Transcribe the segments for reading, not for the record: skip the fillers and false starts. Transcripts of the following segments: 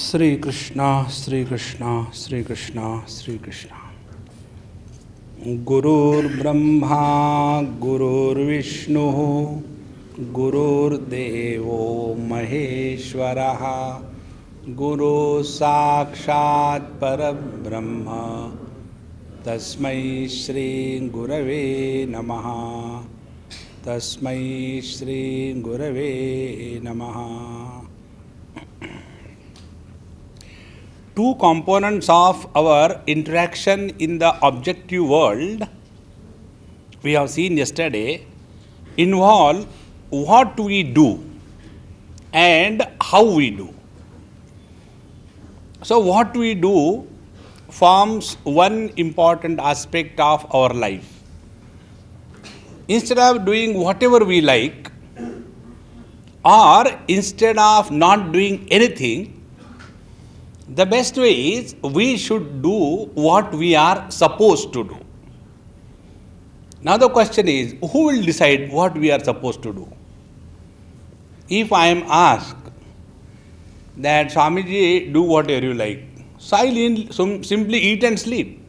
Sri Krishna, Sri Krishna, Sri Krishna, Sri Krishna. Gurur Brahma, Gurur Vishnu, Gurur Devo Maheshwaraha, Guru Sakshat Parabrahma, Tasmai Shri Gurave Namaha, Tasmai Shri Gurave Namaha. Two components of our interaction in the objective world, we have seen yesterday, involve what we do and how we do. So what we do forms one important aspect of our life. Instead of doing whatever we like, or instead of not doing anything, the best way is we should do what we are supposed to do. Now the question is, who will decide what we are supposed to do? If I am asked that Swamiji, do whatever you like, so I will simply eat and sleep.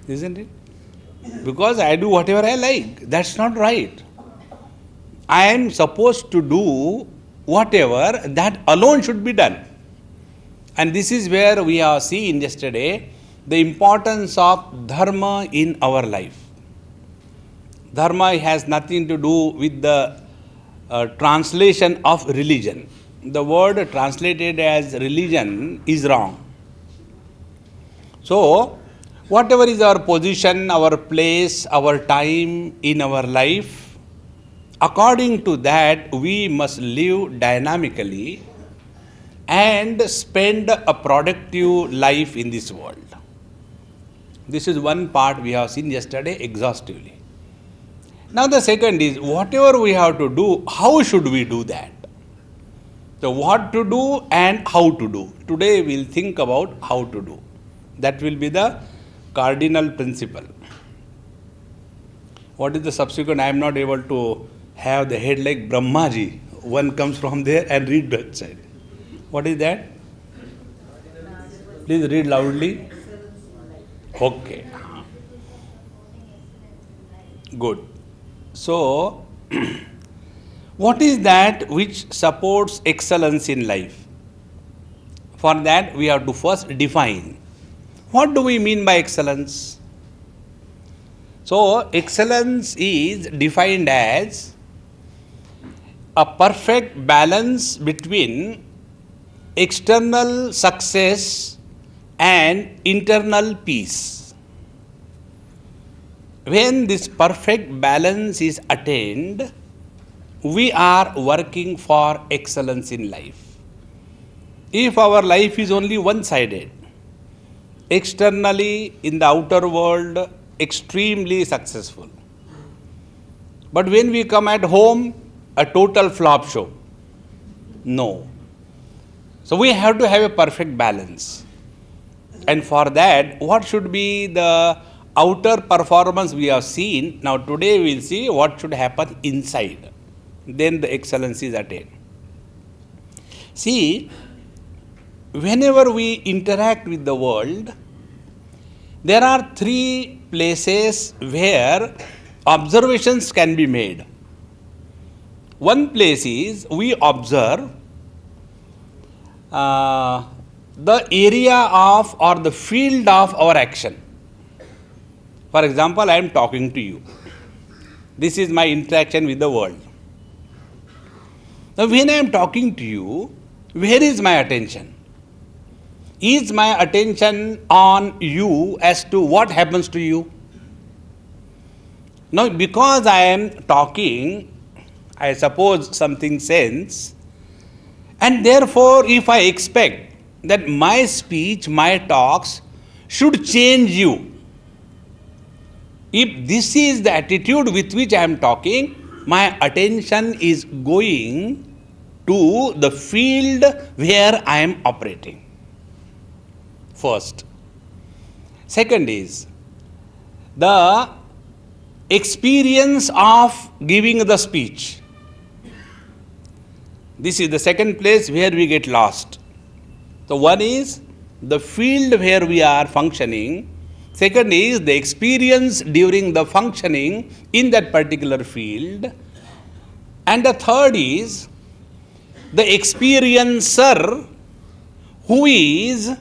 Isn't it? Because I do whatever I like. That's not right. I am supposed to do whatever that alone should be done. And this is where we have seen yesterday the importance of dharma in our life. Dharma has nothing to do with the translation of religion. The word translated as religion is wrong. So, whatever is our position, our place, our time in our life, according to that we must live dynamically and spend a productive life in this world. This is one part we have seen yesterday exhaustively. Now the second is, whatever we have to do, how should we do that? So what to do and how to do. Today we will think about how to do. That will be the cardinal principle. What is the subsequent? I am not able to have the head like Brahmaji. One comes from there and read that side. What is that? Please read loudly. Okay. Good. So, what is that which supports excellence in life? For that, we have to first define. What do we mean by excellence? So, excellence is defined as a perfect balance between external success and internal peace. When this perfect balance is attained, we are working for excellence in life. If our life is only one-sided, externally in the outer world, extremely successful, but when we come at home, a total flop show. No. So we have to have a perfect balance. And for that, what should be the outer performance we have seen? Now today we will see what should happen inside. Then the excellence is attained. See, whenever we interact with the world, there are three places where observations can be made. One place is we observe the area of or the field of our action. For example, I am talking to you. This is my interaction with the world. Now, when I am talking to you, where is my attention? Is my attention on you as to what happens to you? Now, because I am talking, I suppose something sense, and therefore, if I expect that my speech, my talks should change you, if this is the attitude with which I am talking, my attention is going to the field where I am operating. First. Second is the experience of giving the speech. This is the second place where we get lost. So one is the field where we are functioning. Second is the experience during the functioning in that particular field. And the third is the experiencer who is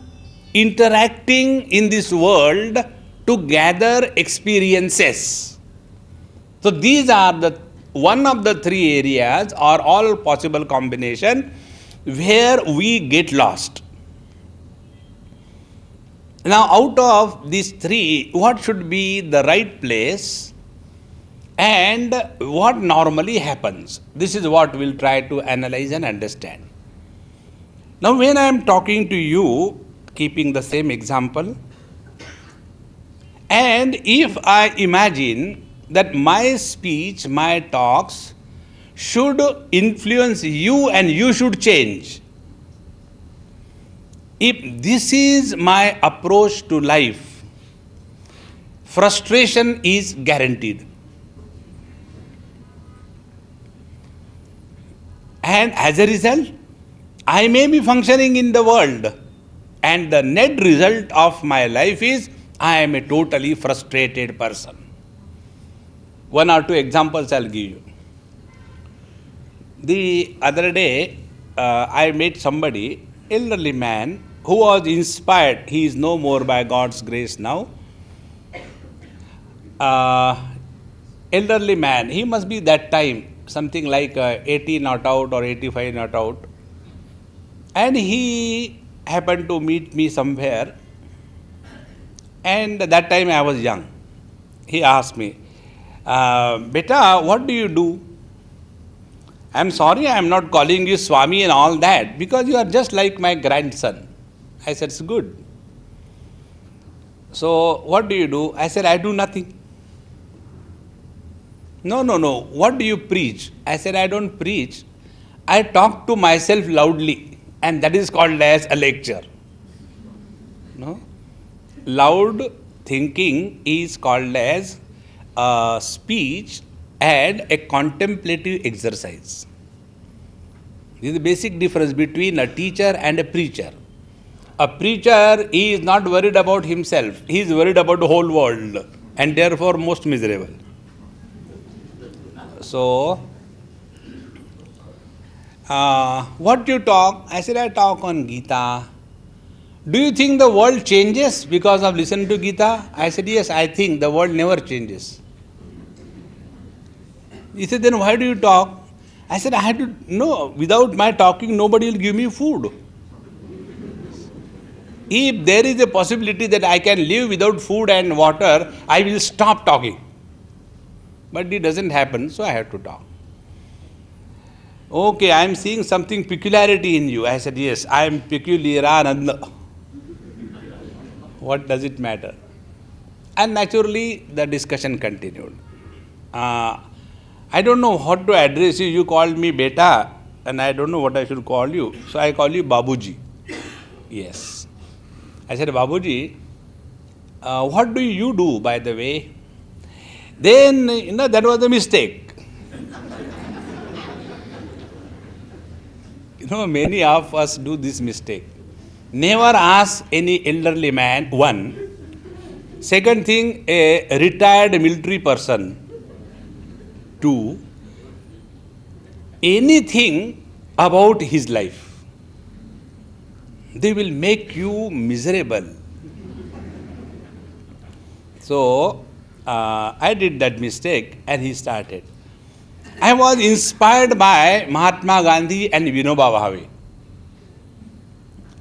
interacting in this world to gather experiences. So these are the one of the three areas or all possible combination where we get lost. Now out of these three, what should be the right place and what normally happens? This is what we'll try to analyze and understand. Now when I am talking to you, keeping the same example, and if I imagine that my speech, my talks should influence you and you should change. If this is my approach to life, frustration is guaranteed. And as a result, I may be functioning in the world, and the net result of my life is I am a totally frustrated person. One or two examples I'll give you. The other day, I met somebody, elderly man, who was inspired. He is no more by God's grace now. Elderly man, he must be that time, something like 80 not out or 85 not out. And he happened to meet me somewhere. And that time I was young. He asked me, Beta, what do you do? I'm sorry I am not calling you Swami and all that because you are just like my grandson. I said, it's good. So, what do you do? I said, I do nothing. No. What do you preach? I said, I don't preach. I talk to myself loudly, and that is called as a lecture. No? Loud thinking is called as a speech and a contemplative exercise. This is the basic difference between a teacher and a preacher. A preacher is not worried about himself. He is worried about the whole world and therefore most miserable. So, what do you talk? I said, I talk on Gita. Do you think the world changes because of listening to Gita? I said, yes, I think the world never changes. He said, then why do you talk? I said, I had to know, without my talking, nobody will give me food. If there is a possibility that I can live without food and water, I will stop talking. But it doesn't happen, so I have to talk. Okay, I am seeing something peculiarity in you. I said, yes, I am peculiarananda. What does it matter? And naturally, the discussion continued. I don't know how to address you. You called me Beta, and I don't know what I should call you. So I call you Babuji. Yes. I said, Babuji, what do you do, by the way? Then, that was a mistake. Many of us do this mistake. Never ask any elderly man, one. Second thing, a retired military person. Two, anything about his life. They will make you miserable. So, I did that mistake and he started. I was inspired by Mahatma Gandhi and Vinoba Bhave.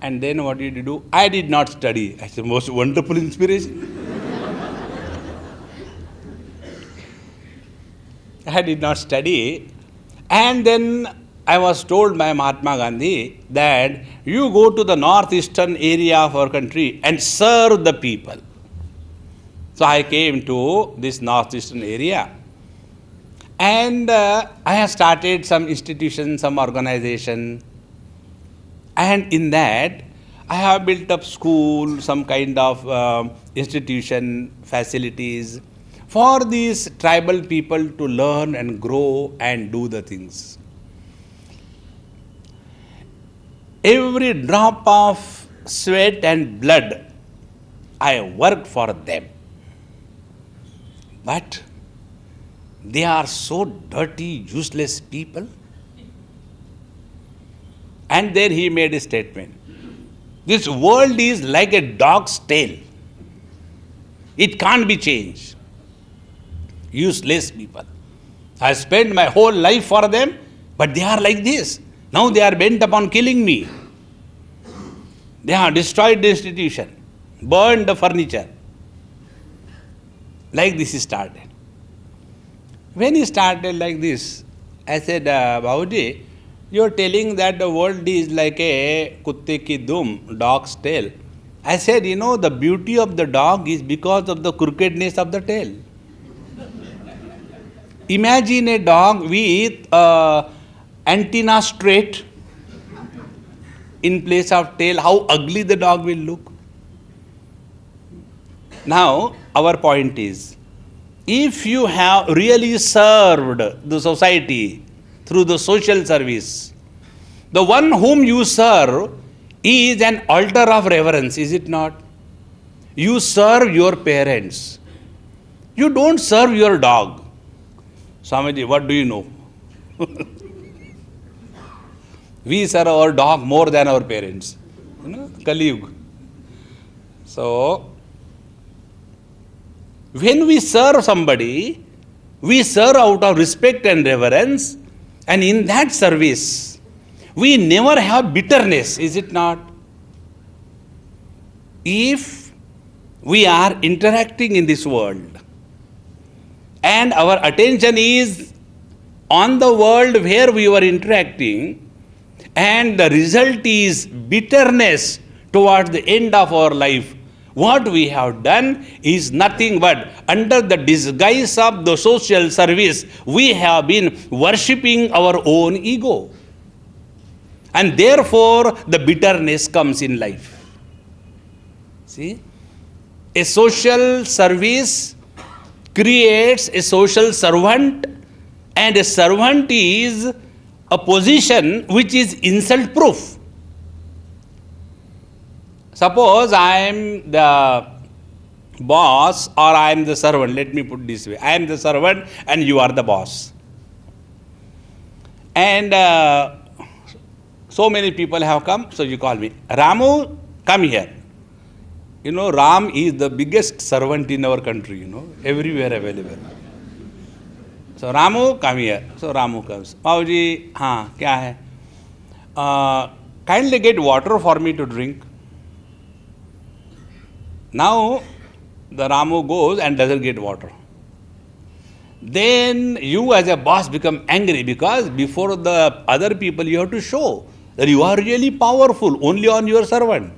And then what did you do? I did not study. That's the most wonderful inspiration. I did not study. And then I was told by Mahatma Gandhi that you go to the northeastern area of our country and serve the people. So I came to this northeastern area. And I have started some institution, some organization. And in that, I have built up school, some kind of institution, facilities for these tribal people to learn and grow and do the things. Every drop of sweat and blood, I worked for them. But they are so dirty, useless people. And then he made a statement. This world is like a dog's tail. It can't be changed. Useless people. I spent my whole life for them, but they are like this. Now they are bent upon killing me. They have destroyed the institution, burned the furniture. Like this he started. When he started like this, I said, Babuji, you are telling that the world is like a kutte ki dum, dog's tail. I said, the beauty of the dog is because of the crookedness of the tail. Imagine a dog with antenna straight in place of tail, how ugly the dog will look. Now, our point is, if you have really served the society through the social service, the one whom you serve is an altar of reverence, is it not? You serve your parents. You don't serve your dog. Swamiji, what do you know? We serve our dog more than our parents. Kali Yuga. So, when we serve somebody, we serve out of respect and reverence, and in that service, we never have bitterness, is it not? If we are interacting in this world, and our attention is on the world where we were interacting, and the result is bitterness towards the end of our life, what we have done is nothing but under the disguise of the social service, we have been worshipping our own ego. And therefore, the bitterness comes in life. See? A social service creates a social servant, and a servant is a position which is insult proof. Suppose I am the boss or I am the servant. Let me put this way. I am the servant and you are the boss. And so many people have come, so you call me. Ramu, come here. Ram is the biggest servant in our country, everywhere available. So Ramu, come here. So Ramu comes. Babuji, kya hai? Kindly get water for me to drink. Now, the Ramu goes and doesn't get water. Then you as a boss become angry because before the other people you have to show that you are really powerful only on your servant.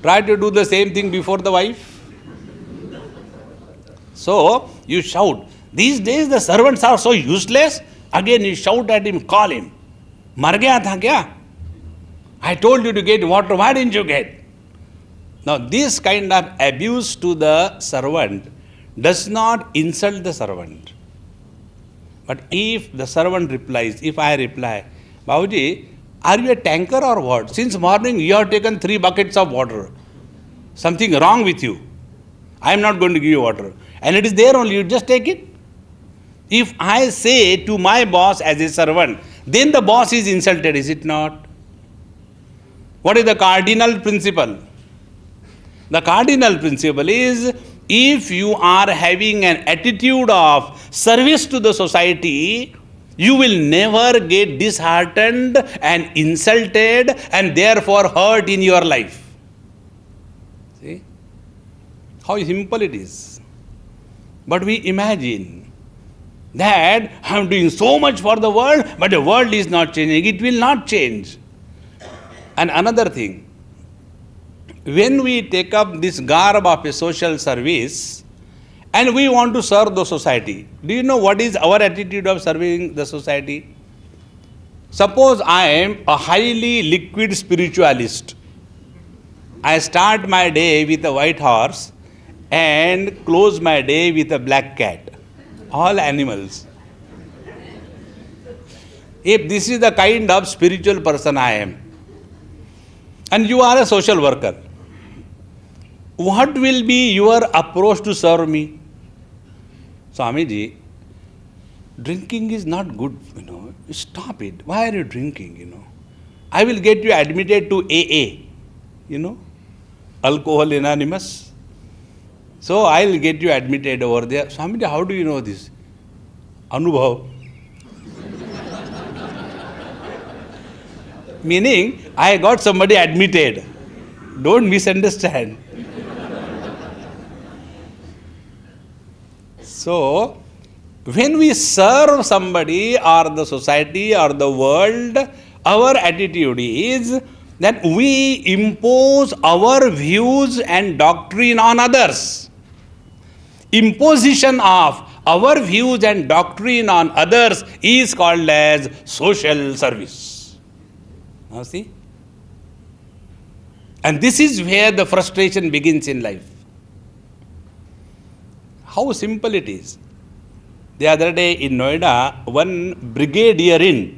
Try to do the same thing before the wife. So, you shout. These days the servants are so useless. Again you shout at him, call him. Mar gaya tha kya? I told you to get water, why didn't you get? Now, this kind of abuse to the servant does not insult the servant. But if the servant replies, if I reply, Babuji, are you a tanker or what? Since morning you have taken 3 buckets of water. Something wrong with you. I am not going to give you water. And it is there only, you just take it. If I say to my boss as a servant, then the boss is insulted, is it not? What is the cardinal principle? The cardinal principle is, if you are having an attitude of service to the society, you will never get disheartened and insulted and therefore hurt in your life. See? How simple it is. But we imagine that I am doing so much for the world, but the world is not changing. It will not change. And another thing, when we take up this garb of a social service and we want to serve the society, do you know what is our attitude of serving the society? Suppose I am a highly liquid spiritualist. I start my day with a white horse and close my day with a black cat. All animals. If this is the kind of spiritual person I am, and you are a social worker. What will be your approach to serve me? Swamiji, drinking is not good, Stop it. Why are you drinking, I will get you admitted to AA, Alcohol Anonymous. So I'll get you admitted over there. Swamiji, how do you know this? Anubhav. Meaning, I got somebody admitted. Don't misunderstand. So, when we serve somebody or the society or the world, our attitude is that we impose our views and doctrine on others. Imposition of our views and doctrine on others is called as social service. Now see? And this is where the frustration begins in life. How simple it is. The other day in Noida, one brigadier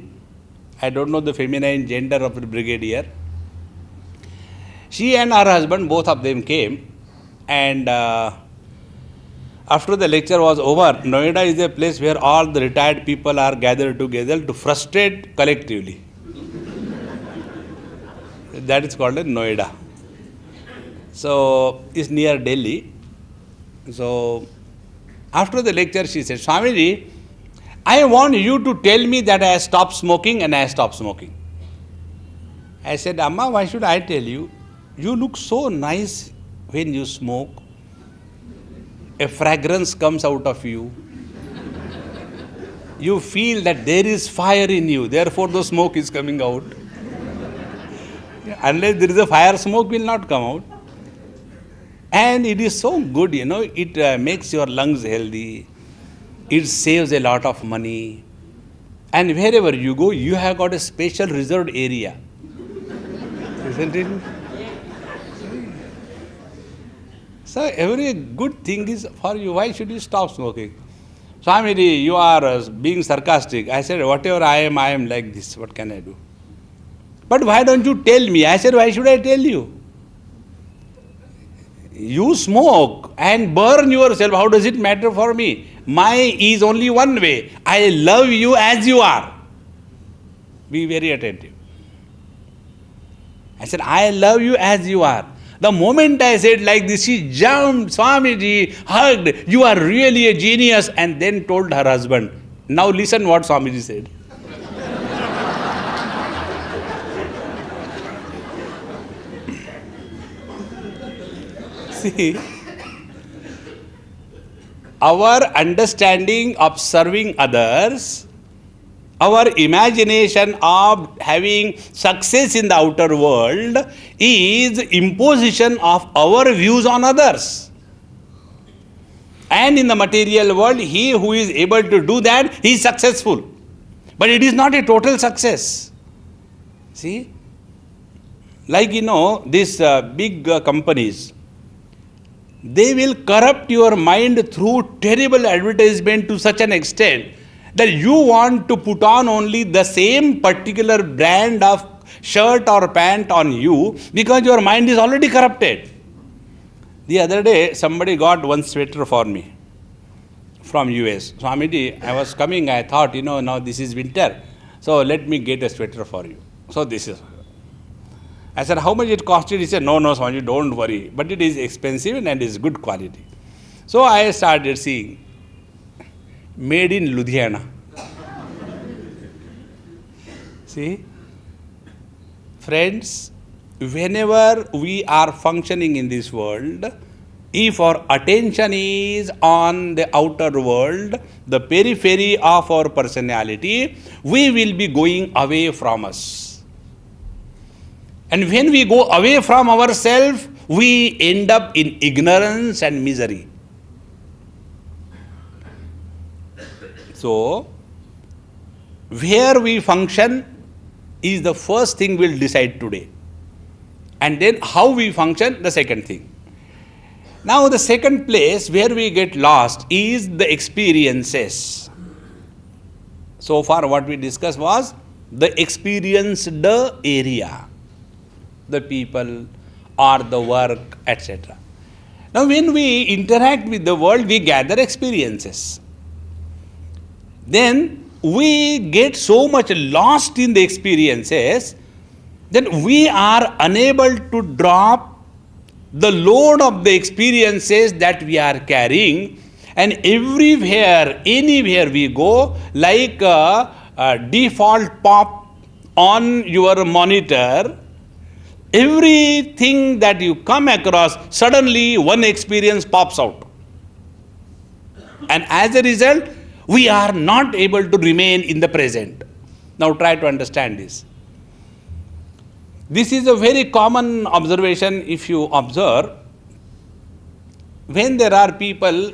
I don't know the feminine gender of the brigadier. She and her husband, both of them came, and after the lecture was over, Noida is a place where all the retired people are gathered together to frustrate collectively. That is called a Noida. So, it's near Delhi. So, after the lecture, she said, Swamiji, I want you to tell me that I stopped smoking, and I stopped smoking. I said, Amma, why should I tell you? You look so nice when you smoke. A fragrance comes out of you. You feel that there is fire in you, therefore the smoke is coming out. Unless there is a fire, smoke will not come out. And it is so good, it makes your lungs healthy. It saves a lot of money. And wherever you go, you have got a special reserved area. Isn't it? So every good thing is for you. Why should you stop smoking? Swamiji, you are being sarcastic. I said, whatever I am like this. What can I do? But why don't you tell me? I said, why should I tell you? You smoke and burn yourself. How does it matter for me? My is only one way. I love you as you are. Be very attentive. I said, I love you as you are. The moment I said like this, she jumped, Swamiji, hugged, you are really a genius, and then told her husband. Now listen what Swamiji said. See, our understanding of serving others, our imagination of having success in the outer world is imposition of our views on others. And in the material world, he who is able to do that, he is successful. But it is not a total success. See? Like, these big companies, they will corrupt your mind through terrible advertisement to such an extent that you want to put on only the same particular brand of shirt or pant on you because your mind is already corrupted. The other day, somebody got one sweater for me from US. Swamiji, I was coming, I thought, now this is winter, so let me get a sweater for you. So this is. I said, how much it costed? He said, no, Swamiji, don't worry. But it is expensive and it is good quality. So I started seeing, made in Ludhiana. See? Friends, whenever we are functioning in this world, if our attention is on the outer world, the periphery of our personality, we will be going away from us. And when we go away from ourselves, we end up in ignorance and misery. So, where we function is the first thing we'll decide today. And then how we function, the second thing. Now, the second place where we get lost is the experiences. So far what we discussed was the experienced area. the people or the work, etc. Now, when we interact with the world, we gather experiences. Then we get so much lost in the experiences that we are unable to drop the load of the experiences that we are carrying, and everywhere, anywhere we go, like a default pop on your monitor, everything that you come across, suddenly one experience pops out. And as a result, we are not able to remain in the present. Now try to understand this. This is a very common observation if you observe. When there are people,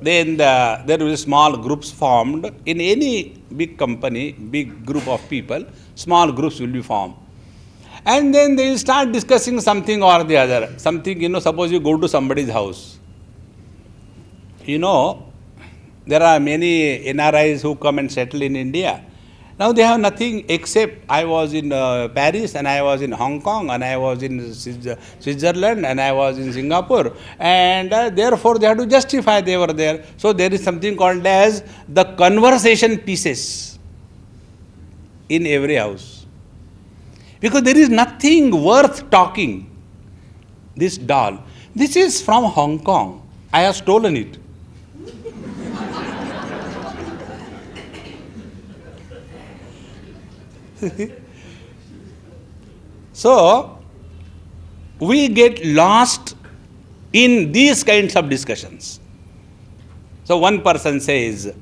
then there will be small groups formed. In any big company, big group of people, small groups will be formed. And then they will start discussing something or the other. Something, suppose you go to somebody's house. There are many NRIs who come and settle in India. Now they have nothing except I was in Paris, and I was in Hong Kong, and I was in Switzerland, and I was in Singapore, and therefore they have to justify they were there. So there is something called as the conversation pieces in every house. Because there is nothing worth talking. This doll, this is from Hong Kong. I have stolen it. So, we get lost in these kinds of discussions. So, one person says,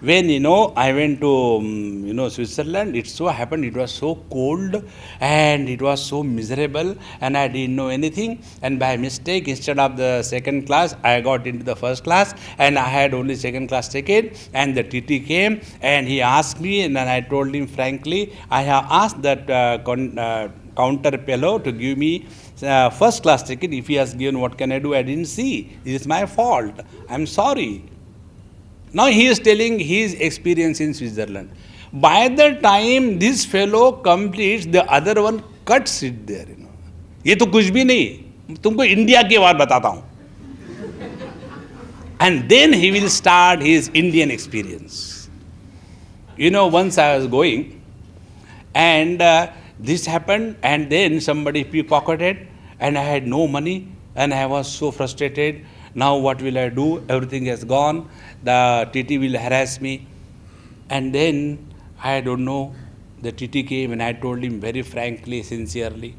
when, I went to, Switzerland, it so happened it was so cold and it was so miserable and I didn't know anything, and by mistake, instead of the second class, I got into the first class and I had only second class ticket, and the TT came and he asked me, and then I told him frankly, I have asked that counter fellow to give me first class ticket. If he has given, what can I do? I didn't see. It is my fault. I'm sorry. Now he is telling his experience in Switzerland. By the time this fellow completes, the other one cuts it there. ये तो कुछ भी नहीं, तुमको India की बात बताता हूँ. And then he will start his Indian experience. Once I was going, and this happened, and then somebody pickpocketed, and I had no money, and I was so frustrated. Now what will I do? Everything has gone. The TT will harass me. And then, I don't know, the TT came and I told him very frankly, sincerely,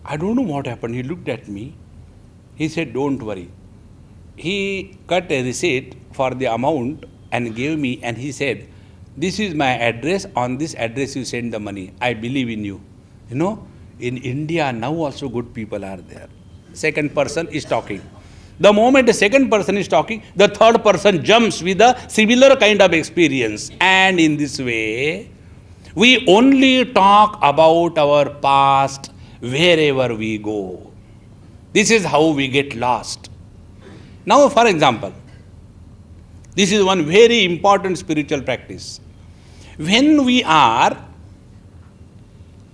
I don't know what happened. He looked at me. He said, don't worry. He cut a receipt for the amount and gave me, and he said, this is my address. On this address you send the money. I believe in you. In India now also good people are there. Second person is talking. The moment the second person is talking, the third person jumps with a similar kind of experience. And in this way, we only talk about our past wherever we go. This is how we get lost. Now, for example, this is one very important spiritual practice. When we are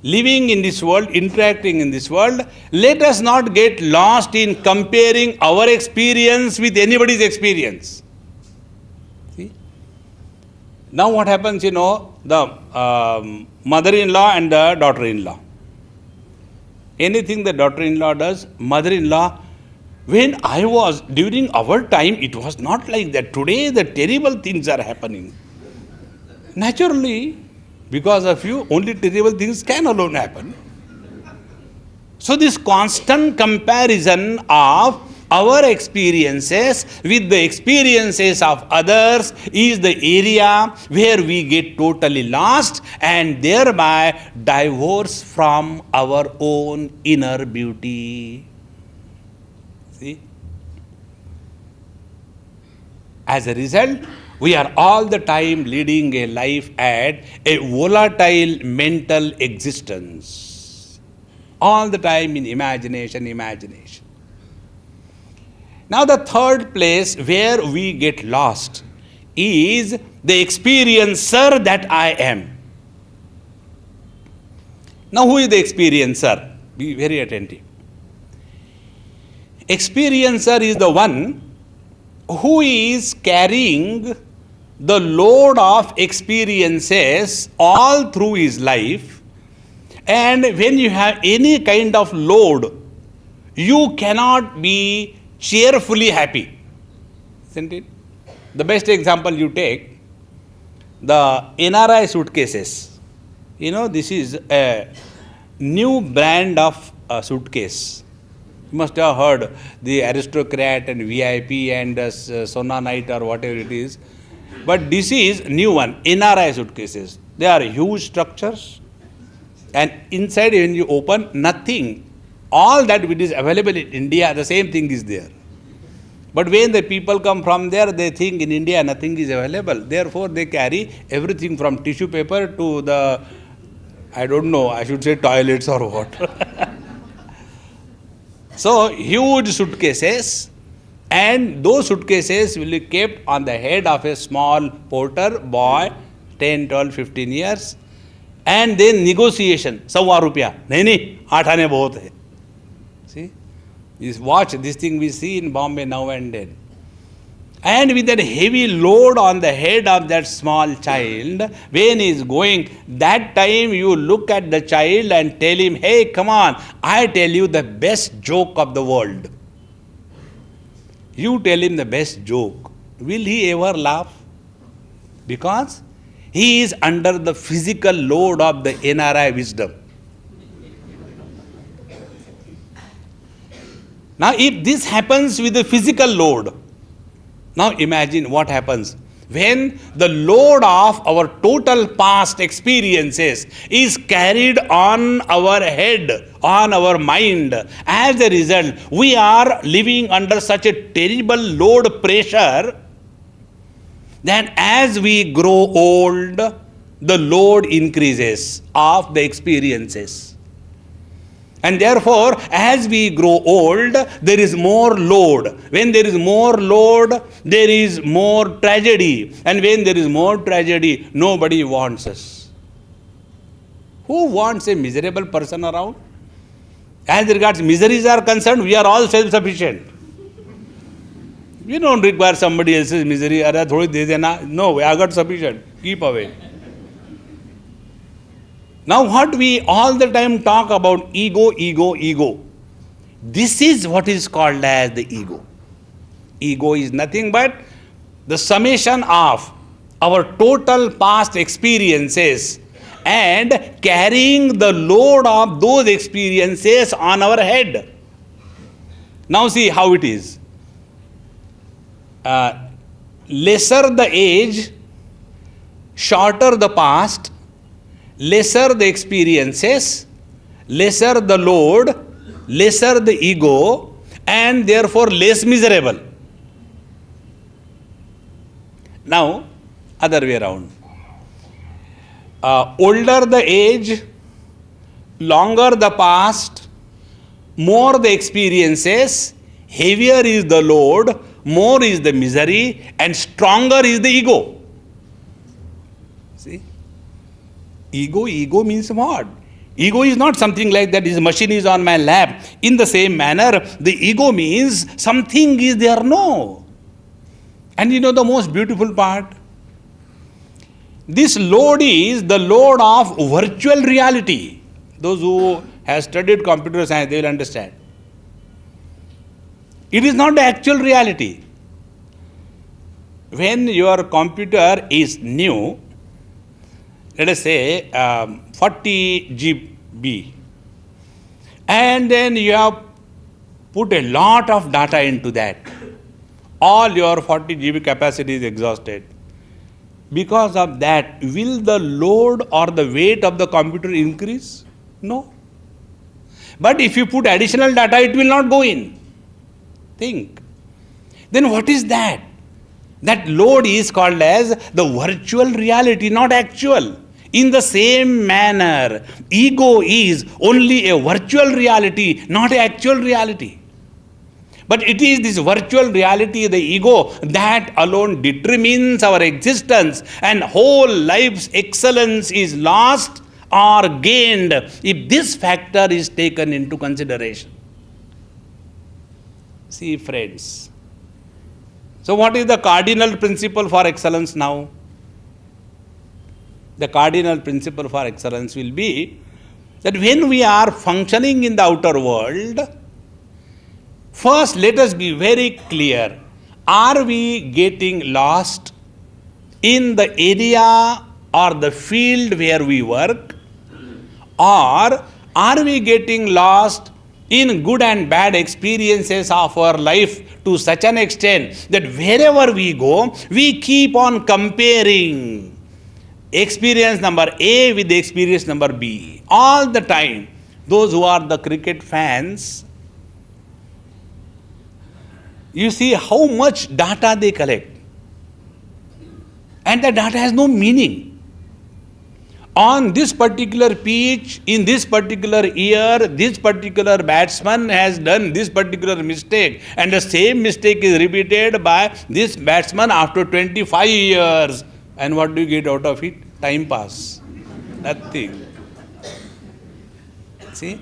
living in this world, interacting in this world, let us not get lost in comparing our experience with anybody's experience. See? Now what happens, the mother-in-law and the daughter-in-law. Anything the daughter-in-law does, mother-in-law, when I was, during our time, it was not like that. Today, the terrible things are happening. Naturally, because of you, only terrible things can alone happen. So this constant comparison of our experiences with the experiences of others is the area where we get totally lost and thereby divorce from our own inner beauty. See? As a result, we are all the time leading a life at a volatile mental existence. All the time in imagination. Now the third place where we get lost is the experiencer that I am. Now who is the experiencer? Be very attentive. Experiencer is the one who is carrying the load of experiences all through his life, and when you have any kind of load, you cannot be cheerfully happy. Isn't it? The best example you take, the NRI suitcases. You know, this is a new brand of suitcase. You must have heard the aristocrat and VIP and Sona Night or whatever it is. But this is new one, NRI suitcases. They are huge structures, and inside when you open, nothing. All that which is available in India, the same thing is there. But when the people come from there, they think in India nothing is available. Therefore, they carry everything from tissue paper to the, I don't know, I should say toilets or what. So, huge suitcases, and those suitcases will be kept on the head of a small porter boy, 10, 12, 15 years, and then negotiation, ₹100. Nahi, 8 aane bahut hai. See? Watch this thing we see in Bombay now and then. And with that heavy load on the head of that small child, when he is going, that time you look at the child and tell him, hey, come on, I tell you the best joke of the world. You tell him the best joke. Will he ever laugh? Because he is under the physical load of the NRI wisdom. Now, if this happens with the physical load, now imagine what happens when the load of our total past experiences is carried on our head, on our mind. As a result, we are living under such a terrible load pressure that as we grow old, the load increases of the experiences. And therefore, as we grow old, there is more load. When there is more load, there is more tragedy. And when there is more tragedy, nobody wants us. Who wants a miserable person around? As regards miseries are concerned, we are all self-sufficient. We don't require somebody else's misery. No, I got sufficient. Keep away. Now what we all the time talk about, ego, ego, ego. This is what is called as the ego. Ego is nothing but the summation of our total past experiences and carrying the load of those experiences on our head. Now see how it is. Lesser the age, shorter the past, lesser the experiences, lesser the load, lesser the ego, and therefore less miserable. Now, other way around. Older the age, longer the past, more the experiences, heavier is the load, more is the misery, and stronger is the ego. See? Ego means what? Ego is not something like that, this machine is on my lap. In the same manner, the ego means something is there, no. And you know the most beautiful part? This load is the load of virtual reality. Those who have studied computer science, they will understand. It is not the actual reality. When your computer is new, let us say 40 GB, and then you have put a lot of data into that. All your 40 GB capacity is exhausted. Because of that, will the load or the weight of the computer increase? No. But if you put additional data, it will not go in. Think. Then what is that? That load is called as the virtual reality, not actual. In the same manner, ego is only a virtual reality, not an actual reality. But it is this virtual reality, the ego, that alone determines our existence, and whole life's excellence is lost or gained if this factor is taken into consideration. See, friends. So what is the cardinal principle for excellence now? The cardinal principle for excellence will be that when we are functioning in the outer world, first let us be very clear. Are we getting lost in the area or the field where we work? Or are we getting lost in good and bad experiences of our life to such an extent that wherever we go, we keep on comparing experience number A with the experience number B all the time? Those who are the cricket fans, you see how much data they collect. And the data has no meaning. On this particular pitch, in this particular year, this particular batsman has done this particular mistake, and the same mistake is repeated by this batsman after 25 years. And what do you get out of it? Time pass. Nothing. See?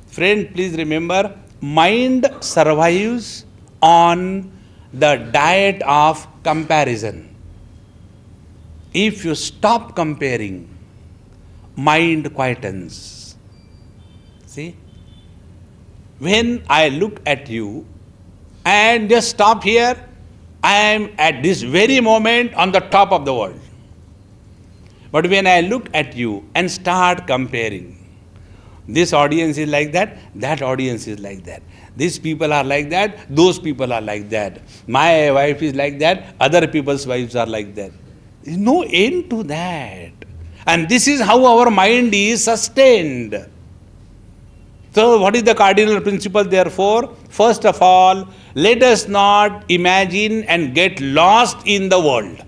Friend, please remember, mind survives on the diet of comparison. If you stop comparing, mind quietens. See? When I look at you and just stop here, I am at this very moment on the top of the world. But when I look at you and start comparing, this audience is like that audience is like that. These people are like that, those people are like that. My wife is like that, other people's wives are like that. There is no end to that. And this is how our mind is sustained. So what is the cardinal principle therefore? First of all, let us not imagine and get lost in the world.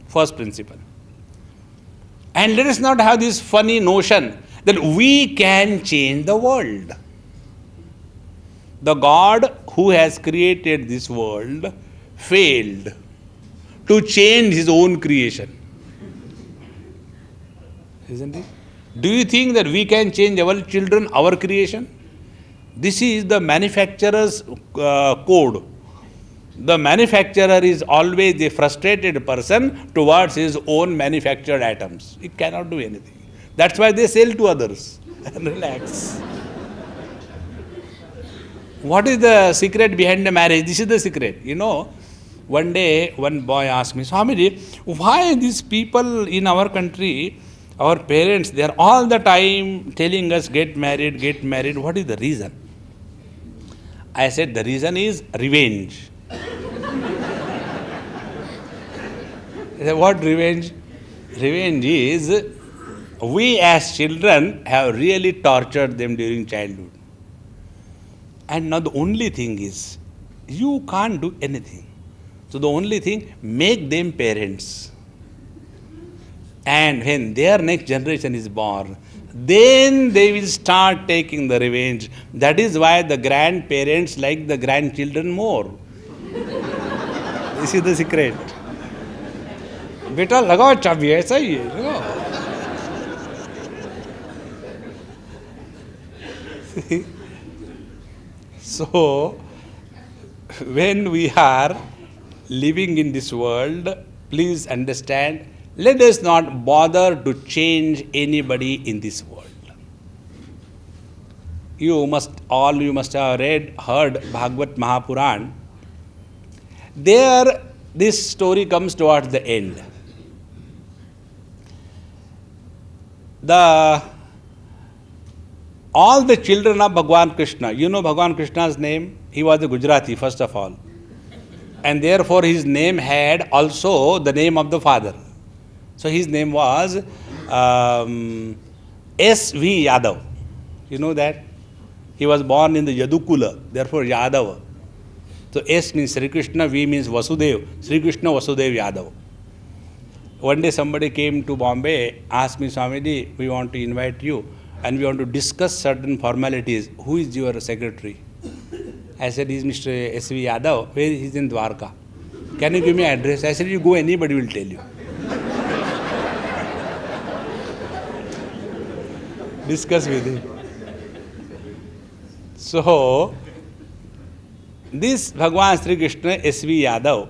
First principle. And let us not have this funny notion that we can change the world. The God who has created this world failed to change his own creation. Isn't it? Do you think that we can change our children, our creation? This is the manufacturer's code. The manufacturer is always a frustrated person towards his own manufactured items. He cannot do anything. That's why they sell to others. Relax. What is the secret behind the marriage? This is the secret. You know, one day one boy asked me, Swamiji, why these people in our country, our parents, they are all the time telling us get married, get married. What is the reason? I said the reason is revenge. I said, what revenge? Revenge is we as children have really tortured them during childhood. And now the only thing is, you can't do anything. So the only thing, make them parents. And when their next generation is born, then they will start taking the revenge. That is why the grandparents like the grandchildren more. This is the secret. बेटा लगाओ चाबी ऐसा ही है लगाओ. So, when we are living in this world, please understand, let us not bother to change anybody in this world. You must have heard Bhagavad Mahapuran. There, this story comes towards the end. All the children of Bhagwan Krishna, you know Bhagwan Krishna's name? He was a Gujarati, first of all. And therefore his name had also the name of the father. So his name was S.V. Yadav. You know that? He was born in the Yadukula, therefore Yadav. So S means Sri Krishna, V means Vasudev. Sri Krishna Vasudev Yadav. One day somebody came to Bombay, asked me, Swamiji, we want to invite you and we want to discuss certain formalities. Who is your secretary? I said, he is Mr. S.V. Yadav. Where he is in Dwarka. Can you give me address? I said, you go, anybody will tell you. Discuss with him. So, this Bhagwan Sri Krishna S.V. Yadav,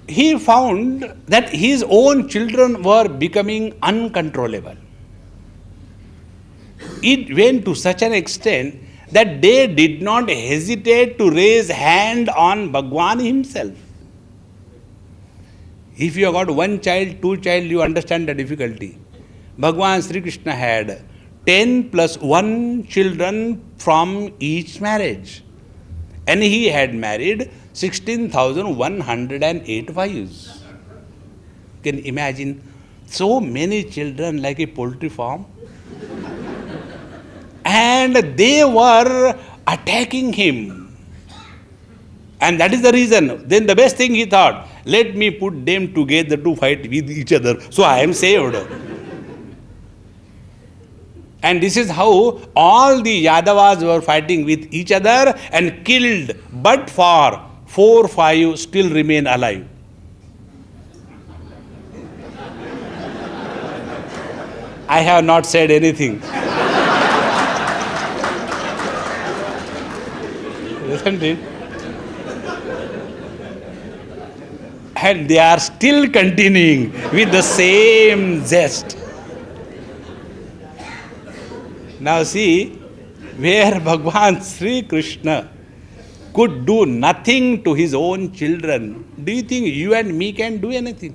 he found that his own children were becoming uncontrollable. It went to such an extent that they did not hesitate to raise hand on Bhagwan himself. If you have got one child, two child, you understand the difficulty. Bhagwan Sri Krishna had 10 plus 1 children from each marriage. And he had married 16,108 wives. You can imagine so many children like a poultry farm. And they were attacking him. And that is the reason. Then the best thing he thought, let me put them together to fight with each other. So I am saved. And this is how all the Yadavas were fighting with each other and killed, but for 4, 5 still remain alive. I have not said anything. Isn't it? And they are still continuing with the same zest. Now see, where Bhagwan Sri Krishna could do nothing to his own children, do you think you and me can do anything?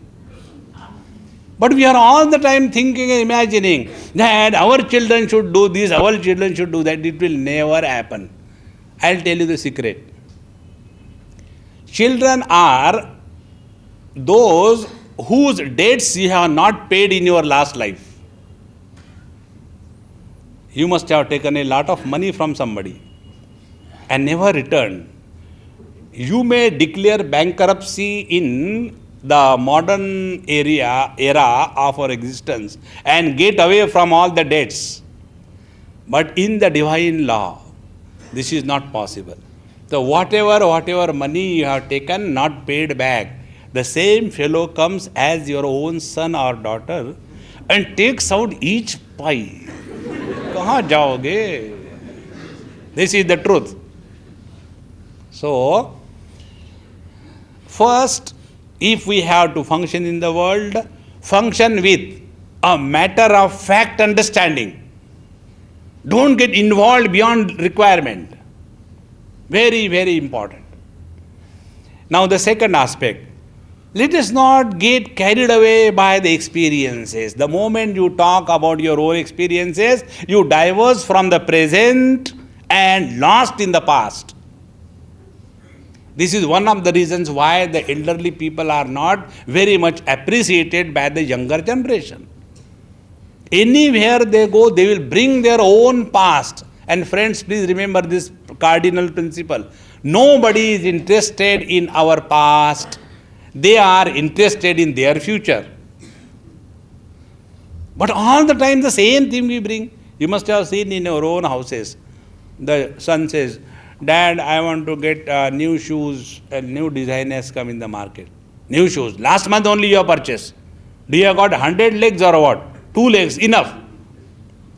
But we are all the time thinking and imagining that our children should do this, our children should do that. It will never happen. I'll tell you the secret. Children are those whose debts you have not paid in your last life. You must have taken a lot of money from somebody and never returned. You may declare bankruptcy in the modern era of our existence and get away from all the debts. But in the divine law, this is not possible. So whatever money you have taken, not paid back, the same fellow comes as your own son or daughter and takes out each pie. Kahan jaoge? This is the truth. So, first, if we have to function in the world, function with a matter of fact understanding. Don't get involved beyond requirement. Very, very important. Now the second aspect. Let us not get carried away by the experiences. The moment you talk about your own experiences, you diverge from the present and lost in the past. This is one of the reasons why the elderly people are not very much appreciated by the younger generation. Anywhere they go, they will bring their own past. And friends, please remember this cardinal principle. Nobody is interested in our past. They are interested in their future. But all the time the same thing we bring. You must have seen in your own houses. The son says, Dad, I want to get new shoes and new design has come in the market. New shoes. Last month only you have purchased. Do you have got 100 legs or what? 2 legs, enough.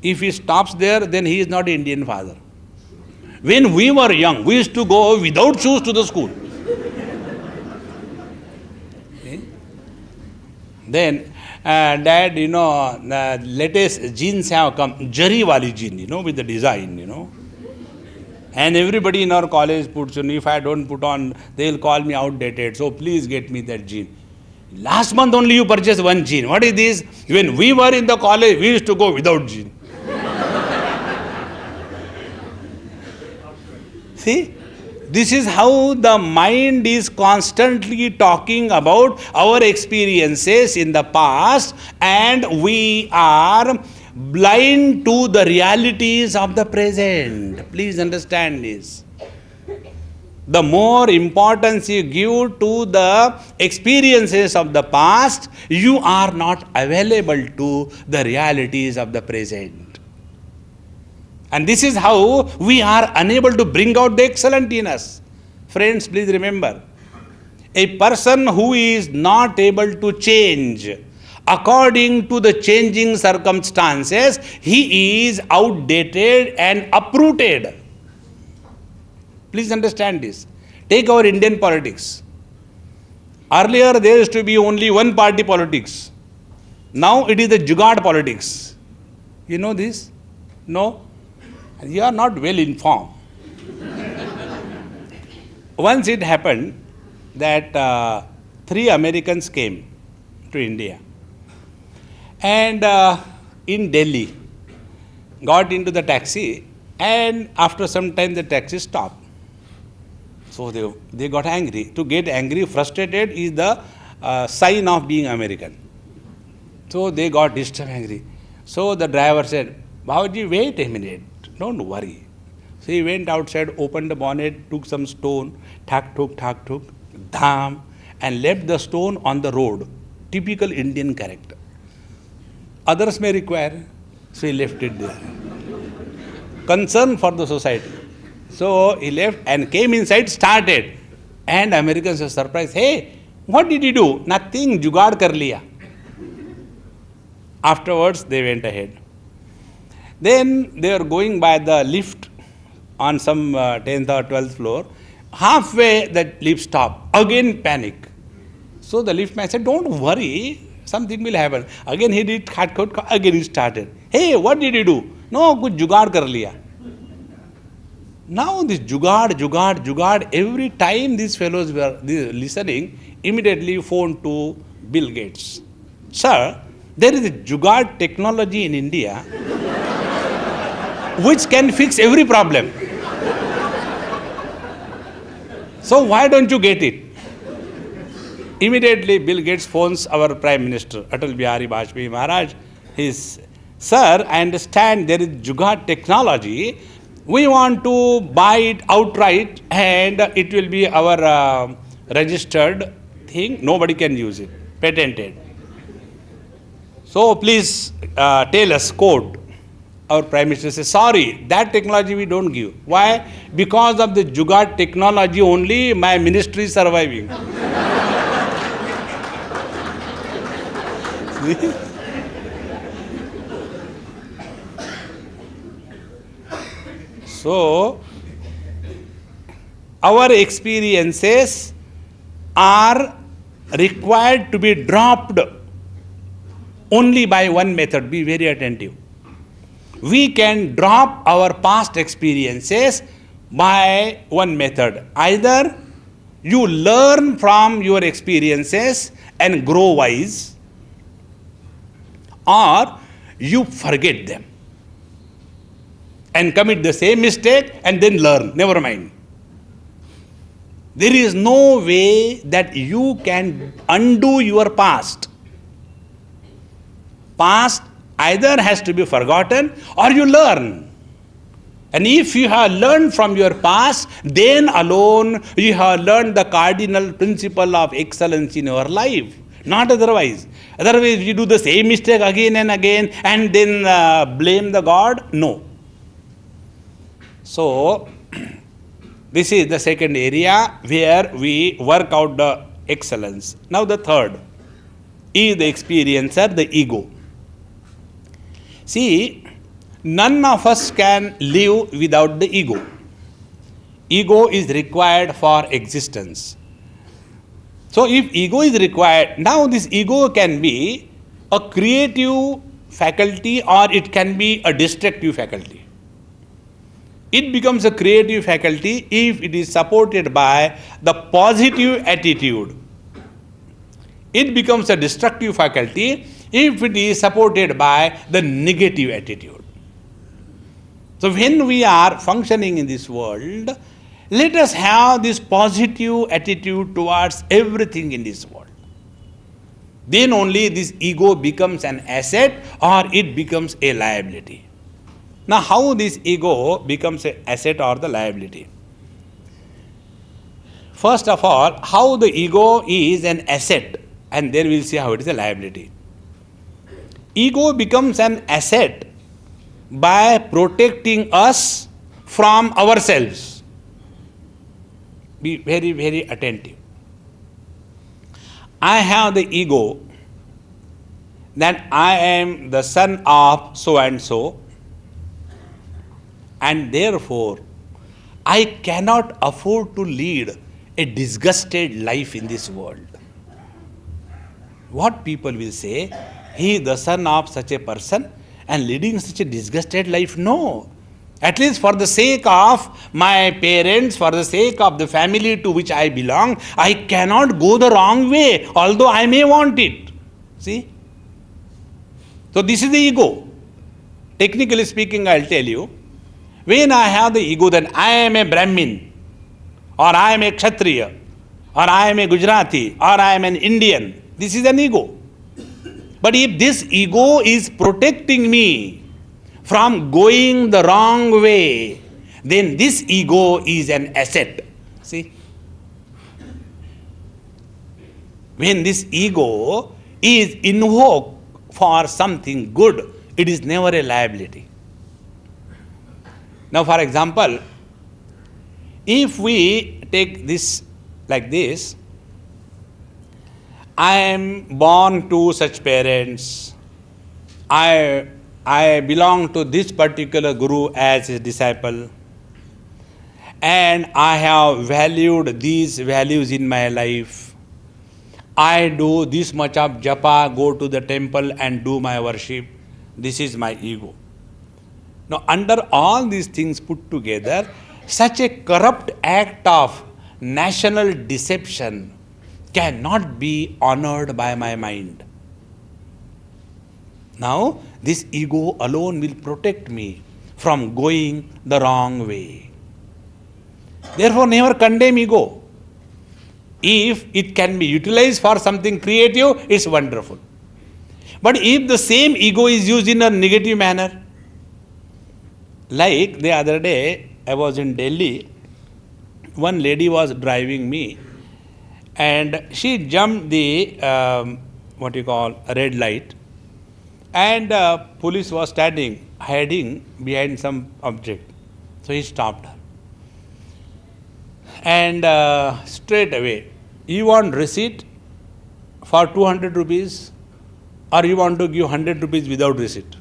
If he stops there, then he is not Indian father. When we were young, we used to go without shoes to the school. Then, Dad, latest jeans have come, Jari wali jean, with the design, And everybody in our college puts on, if I don't put on, they'll call me outdated. So please get me that jean. Last month only you purchased one jean. What is this? When we were in the college, we used to go without jean. See? This is how the mind is constantly talking about our experiences in the past, and we are blind to the realities of the present. Please understand this. The more importance you give to the experiences of the past, you are not available to the realities of the present. And this is how we are unable to bring out the excellent in us. Friends, please remember, a person who is not able to change According to the changing circumstances, he is outdated and uprooted. Please understand this. Take our Indian politics. Earlier there used to be only one party politics. Now it is the jugaad politics. You know this? No? You are not well informed. Once it happened that 3 Americans came to India and in Delhi got into the taxi, and after some time the taxi stopped. So they got angry. To get angry, frustrated is the sign of being American. So they got disturbed, angry. So the driver said, Babaji, wait a minute, don't worry. So he went outside, opened the bonnet, took some stone, thak, dham, and left the stone on the road. Typical Indian character. Others may require, so he left it there. Concern for the society. So he left and came inside, started. And Americans were surprised. Hey, what did he do? Nothing, jugaad kar liya. Afterwards, they went ahead. Then they were going by the lift on some 10th or 12th floor. Halfway, the lift stopped. Again, panic. So the liftman said, don't worry, something will happen. Again he did again he started. Hey, what did he do? No, kuch jugaad kar liya. Now this jugaad, every time these fellows were listening, immediately phoned to Bill Gates. Sir, there is a jugaad technology in India which can fix every problem. So why don't you get it? Immediately Bill Gates phones our Prime Minister, Atal Bihari Vajpayee Maharaj. Sir, I understand there is jugaad technology. We want to buy it outright and it will be our registered thing. Nobody can use it. Patented. So please tell us code. Our Prime Minister says, sorry, that technology we don't give. Why? Because of the jugaad technology only my ministry is surviving. So, our experiences are required to be dropped only by one method. Be very attentive. We can drop our past experiences by one method. Either you learn from your experiences and grow wise, or you forget them and commit the same mistake and then learn. Never mind. There is no way that you can undo your past. Past either has to be forgotten or you learn. And if you have learned from your past, then alone you have learned the cardinal principle of excellence in your life. Not otherwise. Otherwise, you do the same mistake again and then blame the God. No. So, this is the second area where we work out the excellence. Now the third is the experiencer, the ego. See, none of us can live without the ego. Ego is required for existence. So if ego is required, now this ego can be a creative faculty or it can be a destructive faculty. It becomes a creative faculty if it is supported by the positive attitude. It becomes a destructive faculty if it is supported by the negative attitude. So when we are functioning in this world, let us have this positive attitude towards everything in this world. Then only this ego becomes an asset or it becomes a liability. Now how this ego becomes an asset or the liability? First of all, how the ego is an asset, and then we will see how it is a liability. Ego becomes an asset by protecting us from ourselves. Be very, very attentive. I have the ego that I am the son of so and so, and therefore I cannot afford to lead a disgusted life in this world. What people will say, he is the son of such a person and leading such a disgusted life? No. At least for the sake of my parents, for the sake of the family to which I belong, I cannot go the wrong way, although I may want it. See? So this is the ego. Technically speaking, I'll tell you, when I have the ego, then I am a Brahmin, or I am a Kshatriya, or I am a Gujarati, or I am an Indian. This is an ego. But if this ego is protecting me from going the wrong way, then this ego is an asset. See? When this ego is invoked for something good, it is never a liability. Now, for example, if we take this like this, I am born to such parents, I belong to this particular guru as his disciple, and I have valued these values in my life. I do this much of japa, go to the temple and do my worship. This is my ego. Now, under all these things put together, such a corrupt act of national deception cannot be honored by my mind. Now, this ego alone will protect me from going the wrong way. Therefore, never condemn ego. If it can be utilized for something creative, it's wonderful. But if the same ego is used in a negative manner, like the other day, I was in Delhi, one lady was driving me, and she jumped the, red light, and police was standing, hiding behind some object. So he stopped her. And straight away, you want receipt for 200 rupees, or you want to give 100 rupees without receipt?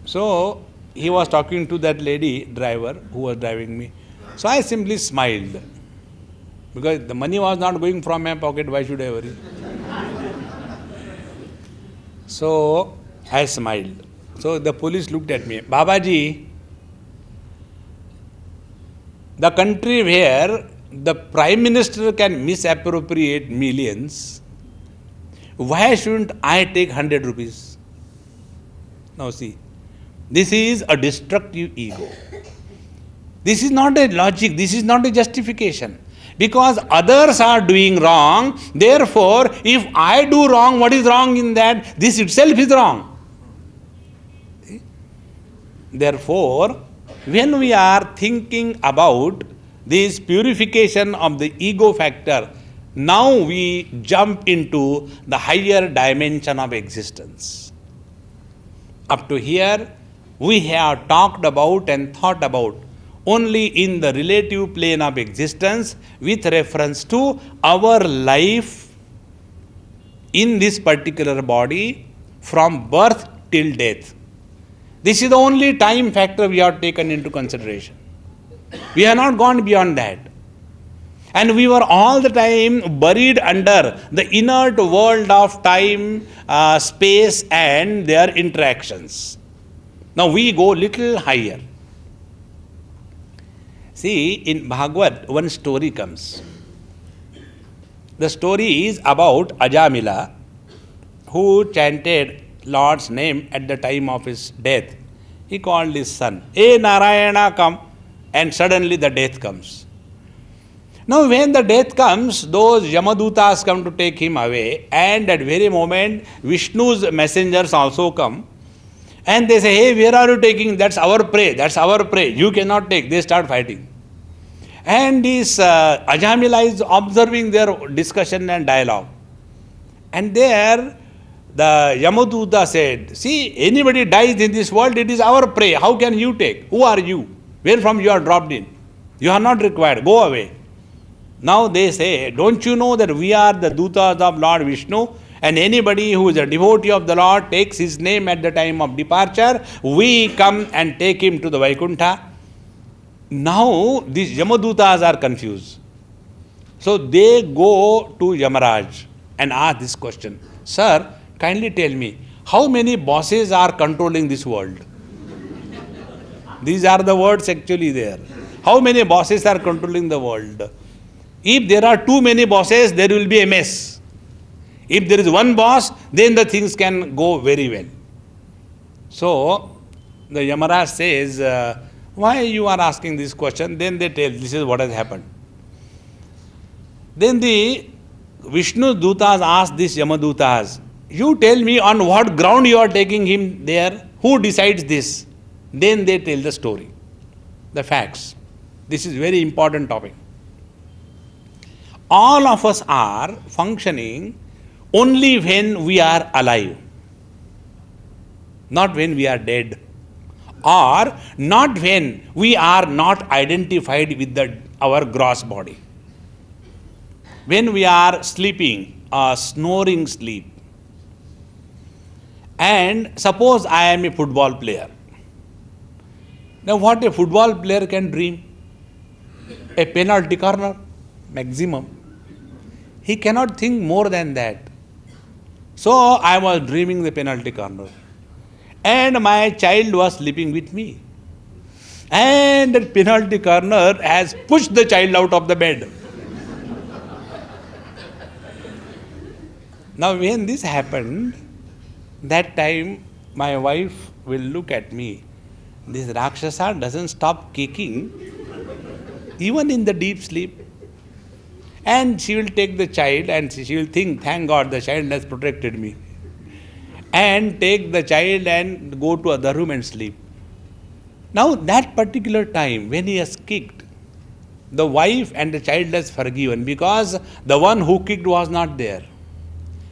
So he was talking to that lady driver who was driving me. So I simply smiled, because the money was not going from my pocket, why should I worry? So I smiled. So the police looked at me. Babaji, the country where the Prime Minister can misappropriate millions, why shouldn't I take 100 rupees? Now see, this is a destructive ego. This is not a logic, this is not a justification. Because others are doing wrong, therefore, if I do wrong, what is wrong in that? This itself is wrong. Therefore, when we are thinking about this purification of the ego factor, now we jump into the higher dimension of existence. Up to here, we have talked about and thought about only in the relative plane of existence with reference to our life in this particular body from birth till death. This is the only time factor we have taken into consideration. We have not gone beyond that. And we were all the time buried under the inert world of time, space and their interactions. Now we go little higher. See, in Bhagavad, one story comes. The story is about Ajamila, who chanted Lord's name at the time of his death. He called his son, "Hey Narayana, come," and suddenly the death comes. Now when the death comes, those Yamadutas come to take him away, and at very moment Vishnu's messengers also come, and they say, "Hey, where are you taking? That's our prey, that's our prey, you cannot take." They start fighting. And this Ajamila is observing their discussion and dialogue. And there the Yamaduta said, "See, anybody dies in this world, it is our prey. How can you take? Who are you? Where from you are dropped in? You are not required. Go away." Now they say, don't you know that we are the Dutas of Lord Vishnu? And anybody who is a devotee of the Lord takes his name at the time of departure, we come and take him to the Vaikuntha. Now these Yamadutas are confused. So they go to Yamaraj and ask this question, Sir, kindly tell me, how many bosses are controlling this world? These are the words actually there. How many bosses are controlling the world? If there are too many bosses, there will be a mess. If there is one boss, then the things can go very well. So the Yamaraj says, why you are asking this question? Then they tell, this is what has happened. Then the Vishnu Dutas ask these Yamadutas, you tell me on what ground you are taking him there? Who decides this? Then they tell the story, the facts. This is very important topic. All of us are functioning only when we are alive, not when we are dead, or not when we are not identified with our gross body. When we are sleeping, snoring sleep, and suppose I am a football player. Now what a football player can dream? A penalty corner, maximum. He cannot think more than that. So I was dreaming the penalty corner. And my child was sleeping with me. And that penalty corner has pushed the child out of the bed. Now when this happened, that time my wife will look at me. This Rakshasa doesn't stop kicking even in the deep sleep. And she will take the child and she will think, thank God the child has protected me. And take the child and go to other room and sleep. Now that particular time when he has kicked, the wife and the child has forgiven because the one who kicked was not there.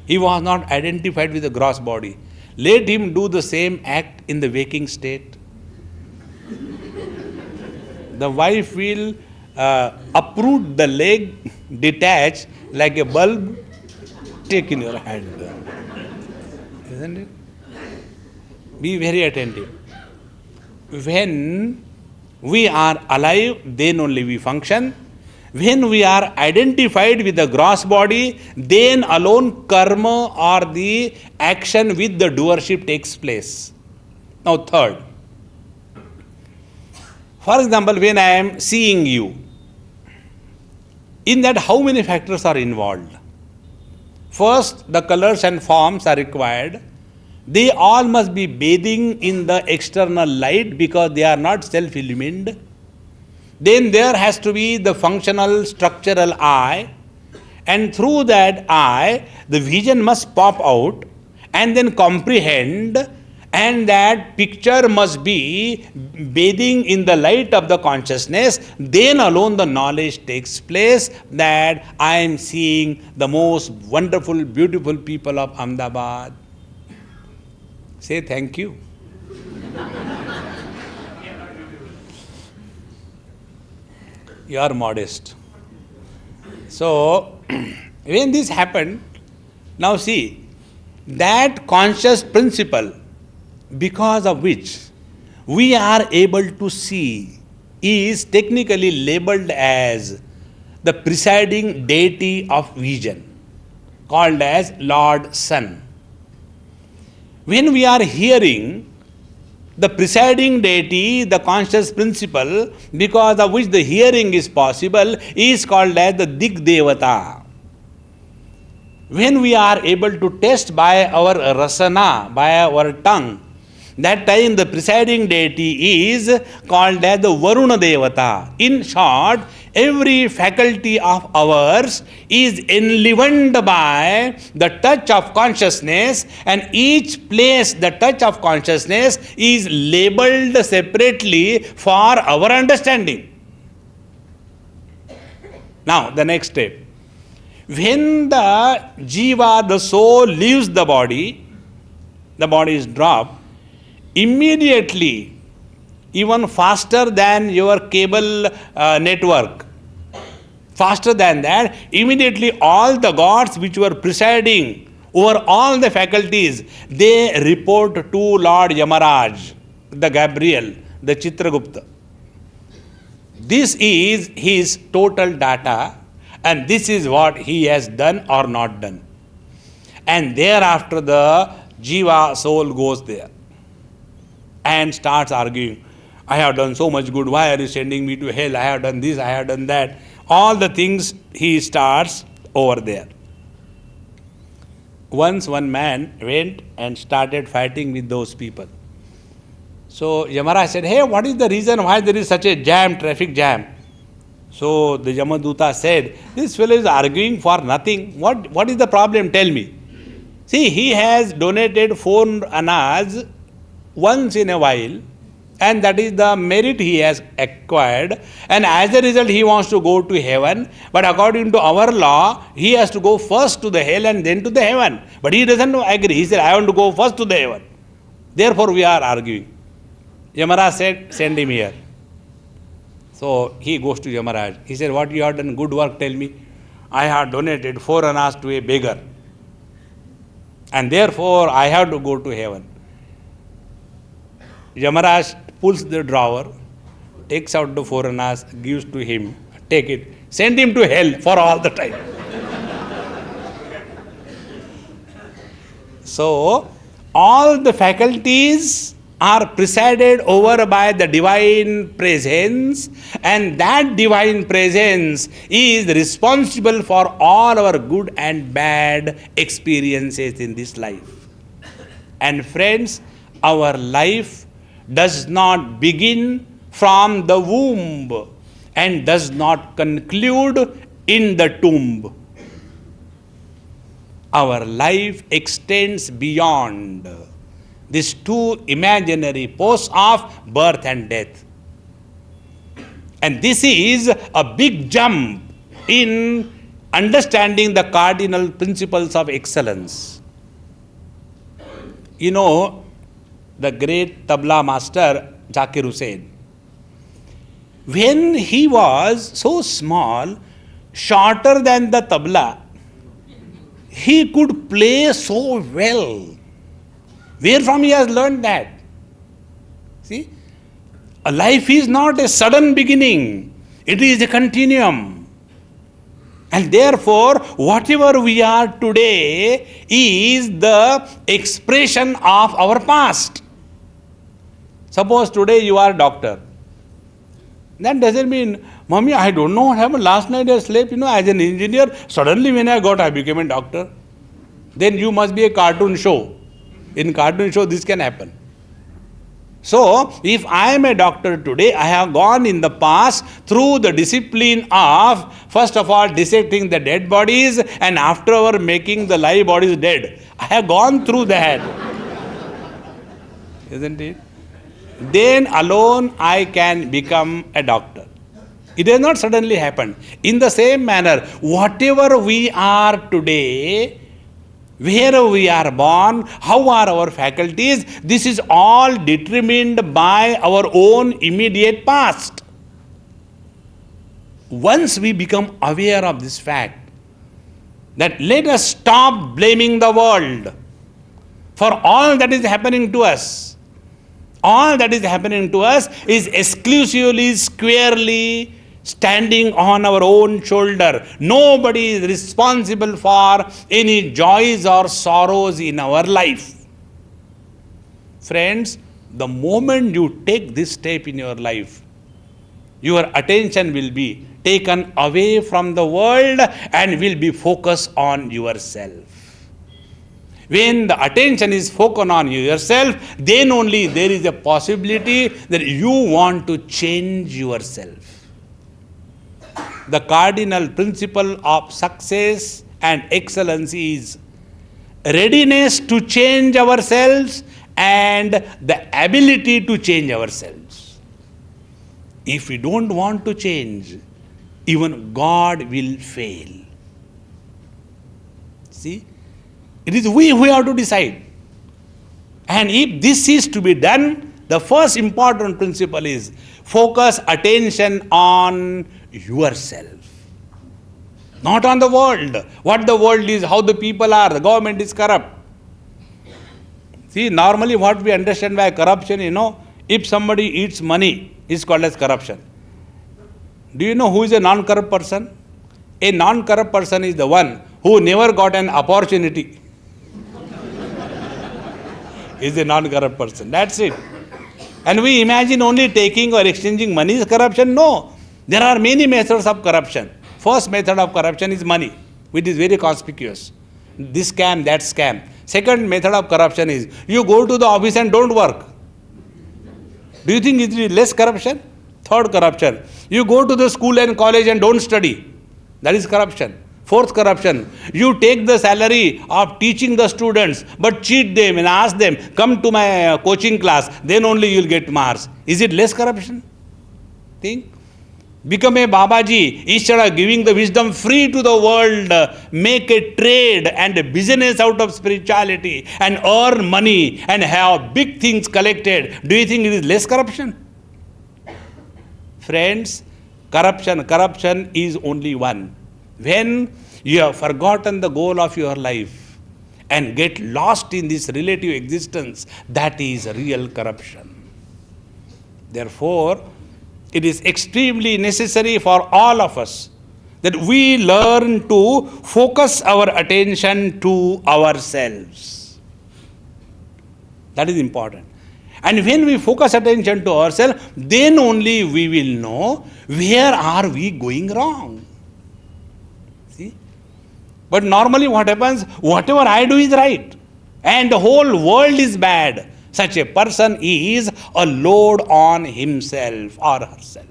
He was not identified with the gross body. Let him do the same act in the waking state. The wife will uproot the leg, detach like a bulb, take in your hand. Isn't it? Be very attentive. When we are alive, then only we function. When we are identified with the gross body, then alone karma or the action with the doership takes place. Now third, for example, when I am seeing you, in that how many factors are involved? First, the colors and forms are required. They all must be bathing in the external light because they are not self-illumined. Then there has to be the functional structural eye, and through that eye the vision must pop out and then comprehend, and that picture must be bathing in the light of the consciousness. Then alone the knowledge takes place that I am seeing the most wonderful, beautiful people of Ahmedabad. Say thank you. You are modest. So, when this happened, now see, that conscious principle, because of which we are able to see, is technically labeled as the presiding deity of vision, called as Lord Sun. When we are hearing, the presiding deity, the conscious principle, because of which the hearing is possible, is called as the Dig Devata. When we are able to taste by our rasana, by our tongue, that time the presiding deity is called as the Varuna Devata. In short, every faculty of ours is enlivened by the touch of consciousness, and each place the touch of consciousness is labeled separately for our understanding. Now, the next step. When the jiva, the soul, leaves the body is dropped, immediately, even faster than your cable network, faster than that, immediately all the gods which were presiding over all the faculties, they report to Lord Yamaraj, the Gabriel, the Chitragupta. This is his total data, and this is what he has done or not done. And thereafter the Jiva soul goes there and starts arguing. I have done so much good, why are you sending me to hell? I have done this, I have done that. All the things he starts over there. Once one man went and started fighting with those people. So Yamaraj said, hey, what is the reason why there is such a jam, traffic jam? So the Yamaduta said, this fellow is arguing for nothing. What is the problem? Tell me. See, he has donated 4 annas once in a while, and that is the merit he has acquired, and as a result he wants to go to heaven, but according to our law, he has to go first to the hell and then to the heaven. But he doesn't agree. He said, I want to go first to the heaven. Therefore we are arguing. Yamaraj said, send him here. So he goes to Yamaraj. He said, what you have done? Good work, tell me. I have donated 4 annas to a beggar, and therefore I have to go to heaven. Yamaraj pulls the drawer, takes out the 4 annas, gives to him, take it, send him to hell for all the time. So, all the faculties are presided over by the divine presence, and that divine presence is responsible for all our good and bad experiences in this life. And friends, our life does not begin from the womb and does not conclude in the tomb. Our life extends beyond these 2 imaginary posts of birth and death. And this is a big jump in understanding the cardinal principles of excellence. You know, the great tabla master Zakir Hussain, when he was so small, shorter than the tabla, he could play so well. Where from he has learned that? See, a life is not a sudden beginning. It is a continuum. And therefore, whatever we are today is the expression of our past. Suppose today you are a doctor. That doesn't mean, Mommy, I don't know what happened. Last night I slept, as an engineer. Suddenly when I became a doctor. Then you must be a cartoon show. In cartoon show, this can happen. So, if I am a doctor today, I have gone in the past through the discipline of, first of all, dissecting the dead bodies, and afterward making the live bodies dead. I have gone through that. Isn't it? Then alone I can become a doctor. It has not suddenly happened. In the same manner, whatever we are today, where we are born, how are our faculties, this is all determined by our own immediate past. Once we become aware of this fact, that let us stop blaming the world for all that is happening to us. All that is happening to us is exclusively, squarely standing on our own shoulder. Nobody is responsible for any joys or sorrows in our life. Friends, the moment you take this step in your life, your attention will be taken away from the world and will be focused on yourself. When the attention is focused on yourself, then only there is a possibility that you want to change yourself. The cardinal principle of success and excellence is readiness to change ourselves and the ability to change ourselves. If we don't want to change, even God will fail. See? It is we who have to decide. And if this is to be done, the first important principle is focus attention on yourself. Not on the world. What the world is, how the people are, the government is corrupt. See, normally what we understand by corruption, if somebody eats money, it's called as corruption. Do you know who is a non-corrupt person? A non-corrupt person is the one who never got an opportunity. Is a non-corrupt person. That's it. And we imagine only taking or exchanging money is corruption. No. There are many methods of corruption. First method of corruption is money, which is very conspicuous. This scam, that scam. Second method of corruption is you go to the office and don't work. Do you think it is less corruption? Third corruption. You go to the school and college and don't study. That is corruption. Fourth corruption. You take the salary of teaching the students but cheat them and ask them, come to my coaching class, then only you will get marks. Is it less corruption? Think. Become a Babaji. Instead of giving the wisdom free to the world, make a trade and a business out of spirituality and earn money and have big things collected. Do you think it is less corruption? Friends, corruption is only one. When you have forgotten the goal of your life and get lost in this relative existence, that is real corruption. Therefore, it is extremely necessary for all of us that we learn to focus our attention to ourselves. That is important. And when we focus attention to ourselves, then only we will know where are we going wrong. See? But normally what happens, whatever I do is right and the whole world is bad. Such a person is a load on himself or herself.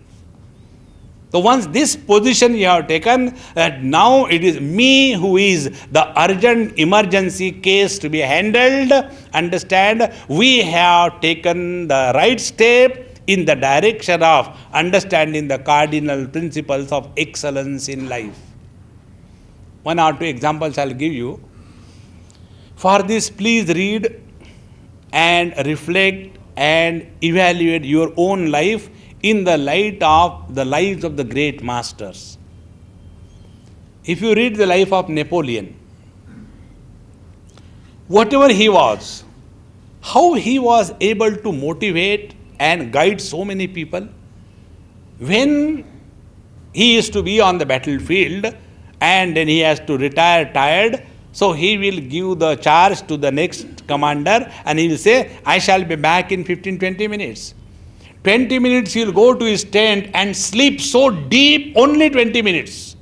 So once this position you have taken, that now it is me who is the urgent emergency case to be handled, understand, we have taken the right step in the direction of understanding the cardinal principles of excellence in life. One or two examples I will give you. For this, please read and reflect and evaluate your own life in the light of the lives of the great masters. If you read the life of Napoleon, whatever he was, how he was able to motivate and guide so many people. When he used to be on the battlefield and then he has to retire tired, so he will give the charge to the next commander and he will say, I shall be back in 15-20 minutes. 20 minutes he will go to his tent and sleep so deep, only 20 minutes.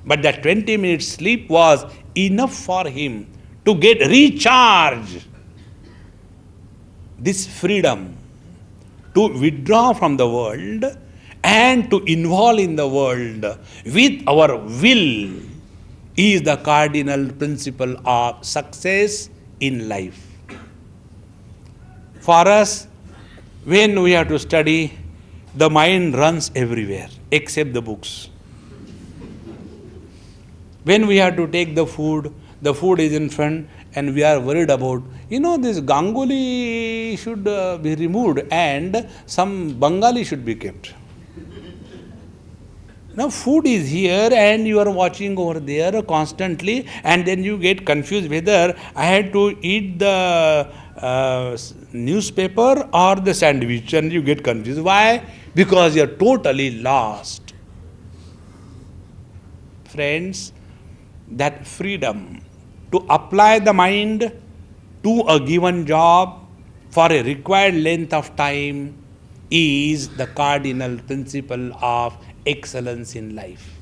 But that 20 minutes sleep was enough for him to get recharged. This freedom to withdraw from the world and to involve in the world with our will is the cardinal principle of success in life. For us, when we have to study, the mind runs everywhere except the books. When we have to take the food is in front and we are worried about, this Ganguly should be removed and some Bengali should be kept. Now food is here and you are watching over there constantly and then you get confused whether I had to eat the newspaper or the sandwich and you get confused. Why? Because you are totally lost. Friends, that freedom to apply the mind to a given job for a required length of time is the cardinal principle of excellence in life.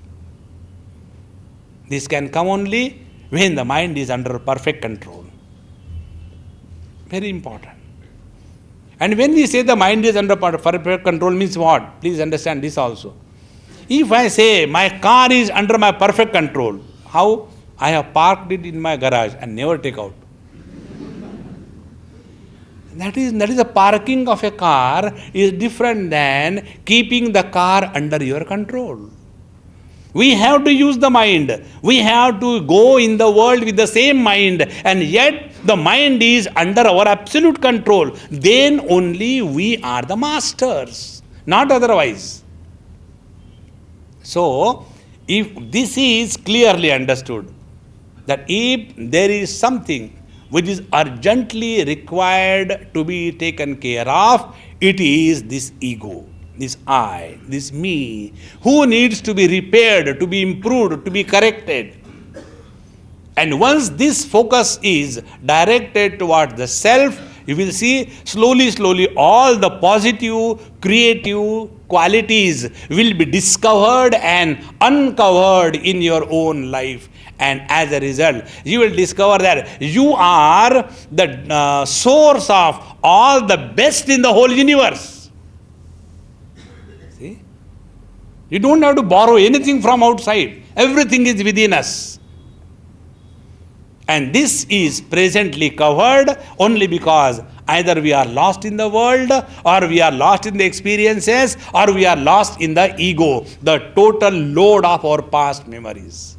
This can come only when the mind is under perfect control. Very important. And when we say the mind is under perfect control means what? Please understand this also. If I say my car is under my perfect control, how? I have parked it in my garage and never take out. That is the parking of a car is different than keeping the car under your control. We have to use the mind. We have to go in the world with the same mind and yet the mind is under our absolute control. Then only we are the masters, not otherwise. So, If this is clearly understood, that if there is something which is urgently required to be taken care of, it is this ego, this I, this me, who needs to be repaired, to be improved, to be corrected. And once this focus is directed towards the self, you will see slowly all the positive, creative qualities will be discovered and uncovered in your own life. And as a result, you will discover that you are the source of all the best in the whole universe. See? You don't have to borrow anything from outside. Everything is within us. And this is presently covered only because either we are lost in the world, or we are lost in the experiences, or we are lost in the ego, the total load of our past memories.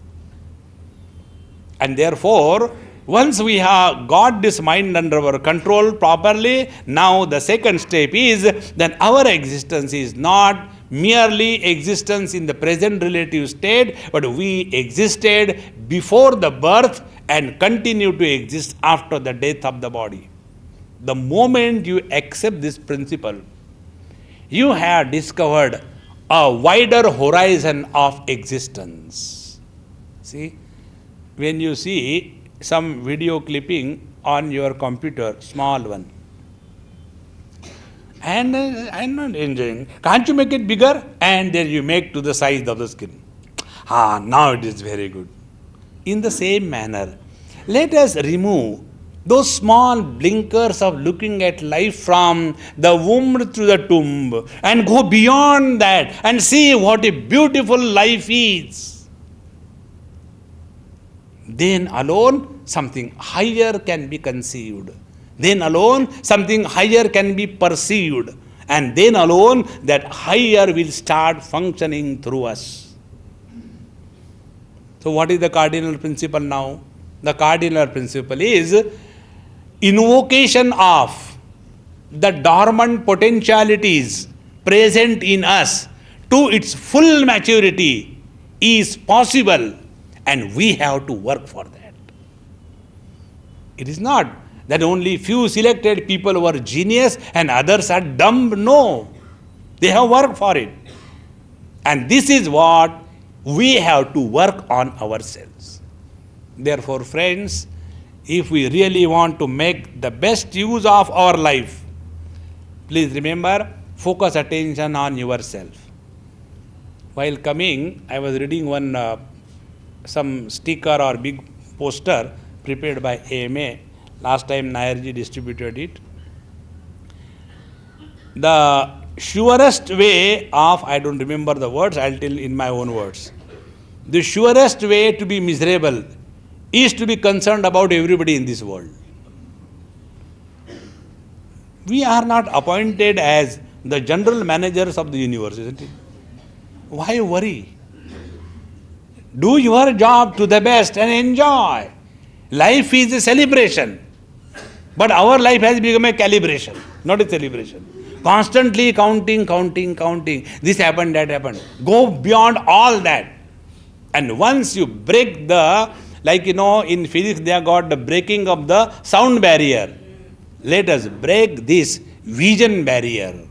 And therefore, once we have got this mind under our control properly, now the second step is that our existence is not merely existence in the present relative state, but we existed before the birth and continue to exist after the death of the body. The moment you accept this principle, you have discovered a wider horizon of existence. See, when you see some video clipping on your computer, small one, and I'm not enjoying, can't you make it bigger? And then you make to the size of the screen. Now it is very good. In the same manner, let us remove those small blinkers of looking at life from the womb to the tomb and go beyond that and see what a beautiful life is. Then alone something higher can be conceived. Then alone something higher can be perceived. And then alone that higher will start functioning through us. So what is the cardinal principle now? The cardinal principle is invocation of the dormant potentialities present in us to its full maturity is possible, and we have to work for that. It is not that only few selected people were genius and others are dumb. No, they have worked for it. And this is what we have to work on ourselves. Therefore, friends, if we really want to make the best use of our life, please remember, focus attention on yourself. While coming, I was reading some sticker or big poster prepared by AMA. Last time Nayarji distributed it. The surest way of, I don't remember the words, I'll tell in my own words. The surest way to be miserable is to be concerned about everybody in this world. We are not appointed as the general managers of the universe, isn't it? Why worry? Do your job to the best and enjoy. Life is a celebration. But our life has become a calibration, not a celebration. Constantly counting. This happened, that happened. Go beyond all that. And once you break the, in physics they have got the breaking of the sound barrier. Let us break this vision barrier.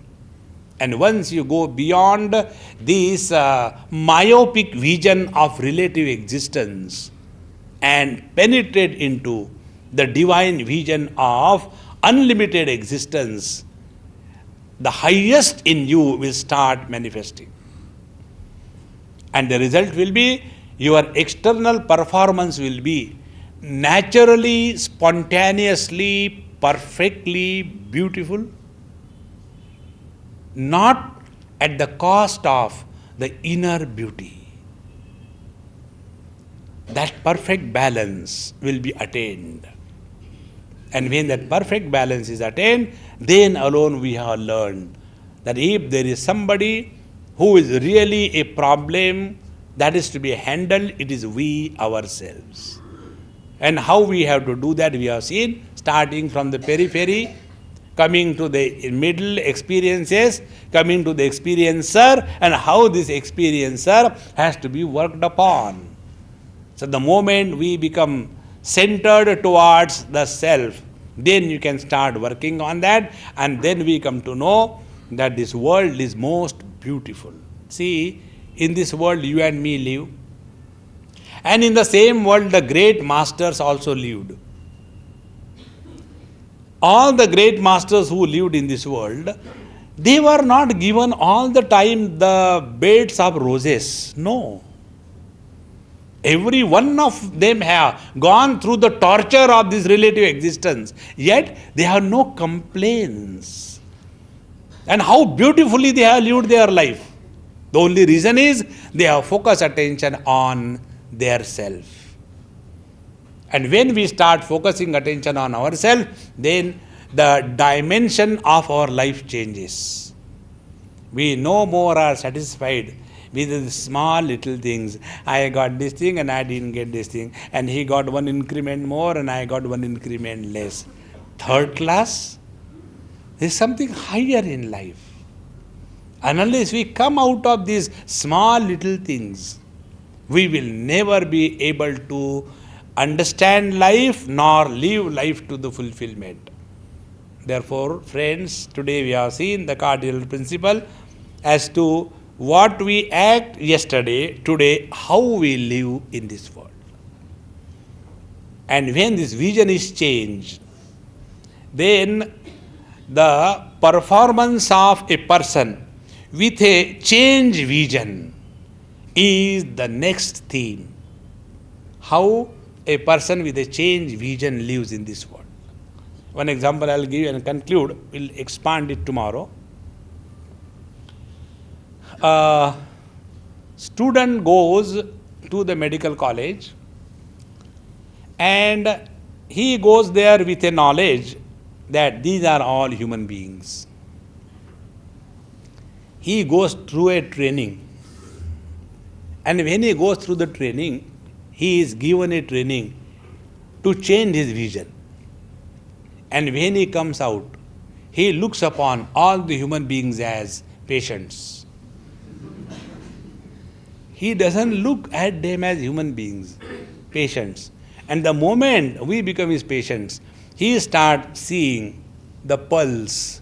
And once you go beyond this myopic vision of relative existence and penetrate into the divine vision of unlimited existence, the highest in you will start manifesting. And the result will be your external performance will be naturally, spontaneously, perfectly beautiful, not at the cost of the inner beauty. That perfect balance will be attained. And when that perfect balance is attained, then alone we have learned that if there is somebody who is really a problem that is to be handled, it is we ourselves. And how we have to do that, we have seen, starting from the periphery coming to the middle experiences, coming to the experiencer, and how this experiencer has to be worked upon. So the moment we become centered towards the self, then you can start working on that, and then we come to know that this world is most beautiful. See, in this world you and me live, and in the same world the great masters also lived. All the great masters who lived in this world, they were not given all the time the beds of roses. No. Every one of them have gone through the torture of this relative existence, yet they have no complaints. And how beautifully they have lived their life. The only reason is they have focused attention on their self. And when we start focusing attention on ourselves, then the dimension of our life changes. We no more are satisfied with the small little things. I got this thing and I didn't get this thing. And he got one increment more and I got one increment less. Third class? There is something higher in life. And unless we come out of these small little things, we will never be able to understand life nor live life to the fulfillment. Therefore, friends, today we have seen the cardinal principle as to what we act yesterday, today, how we live in this world. And when this vision is changed, then the performance of a person with a change vision is the next theme. How a person with a change vision lives in this world. One example I will give and conclude. We will expand it tomorrow. Student goes to the medical college and he goes there with a knowledge that these are all human beings. He goes through a training, and when he goes through the training, he is given a training to change his vision. And when he comes out, he looks upon all the human beings as patients. He doesn't look at them as human beings, patients. And the moment we become his patients, he starts seeing the purse.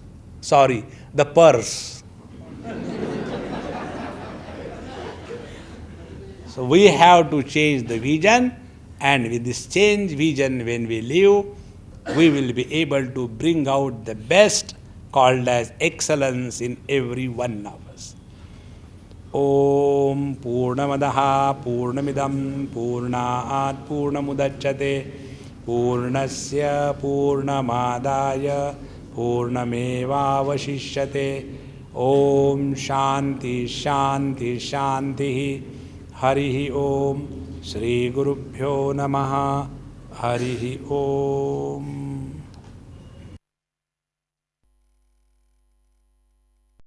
So we have to change the vision, and with this change vision, when we live, we will be able to bring out the best, called as excellence, in every one of us. Om Purnamadaha Purnamidam Purnaat Purnamudachyate Purnasya Purnamadaya Purnamevavashishyate. Om Shanti Shanti Shanti. Harihi Om. Shri Gurubhyo Namaha. Harihi Om.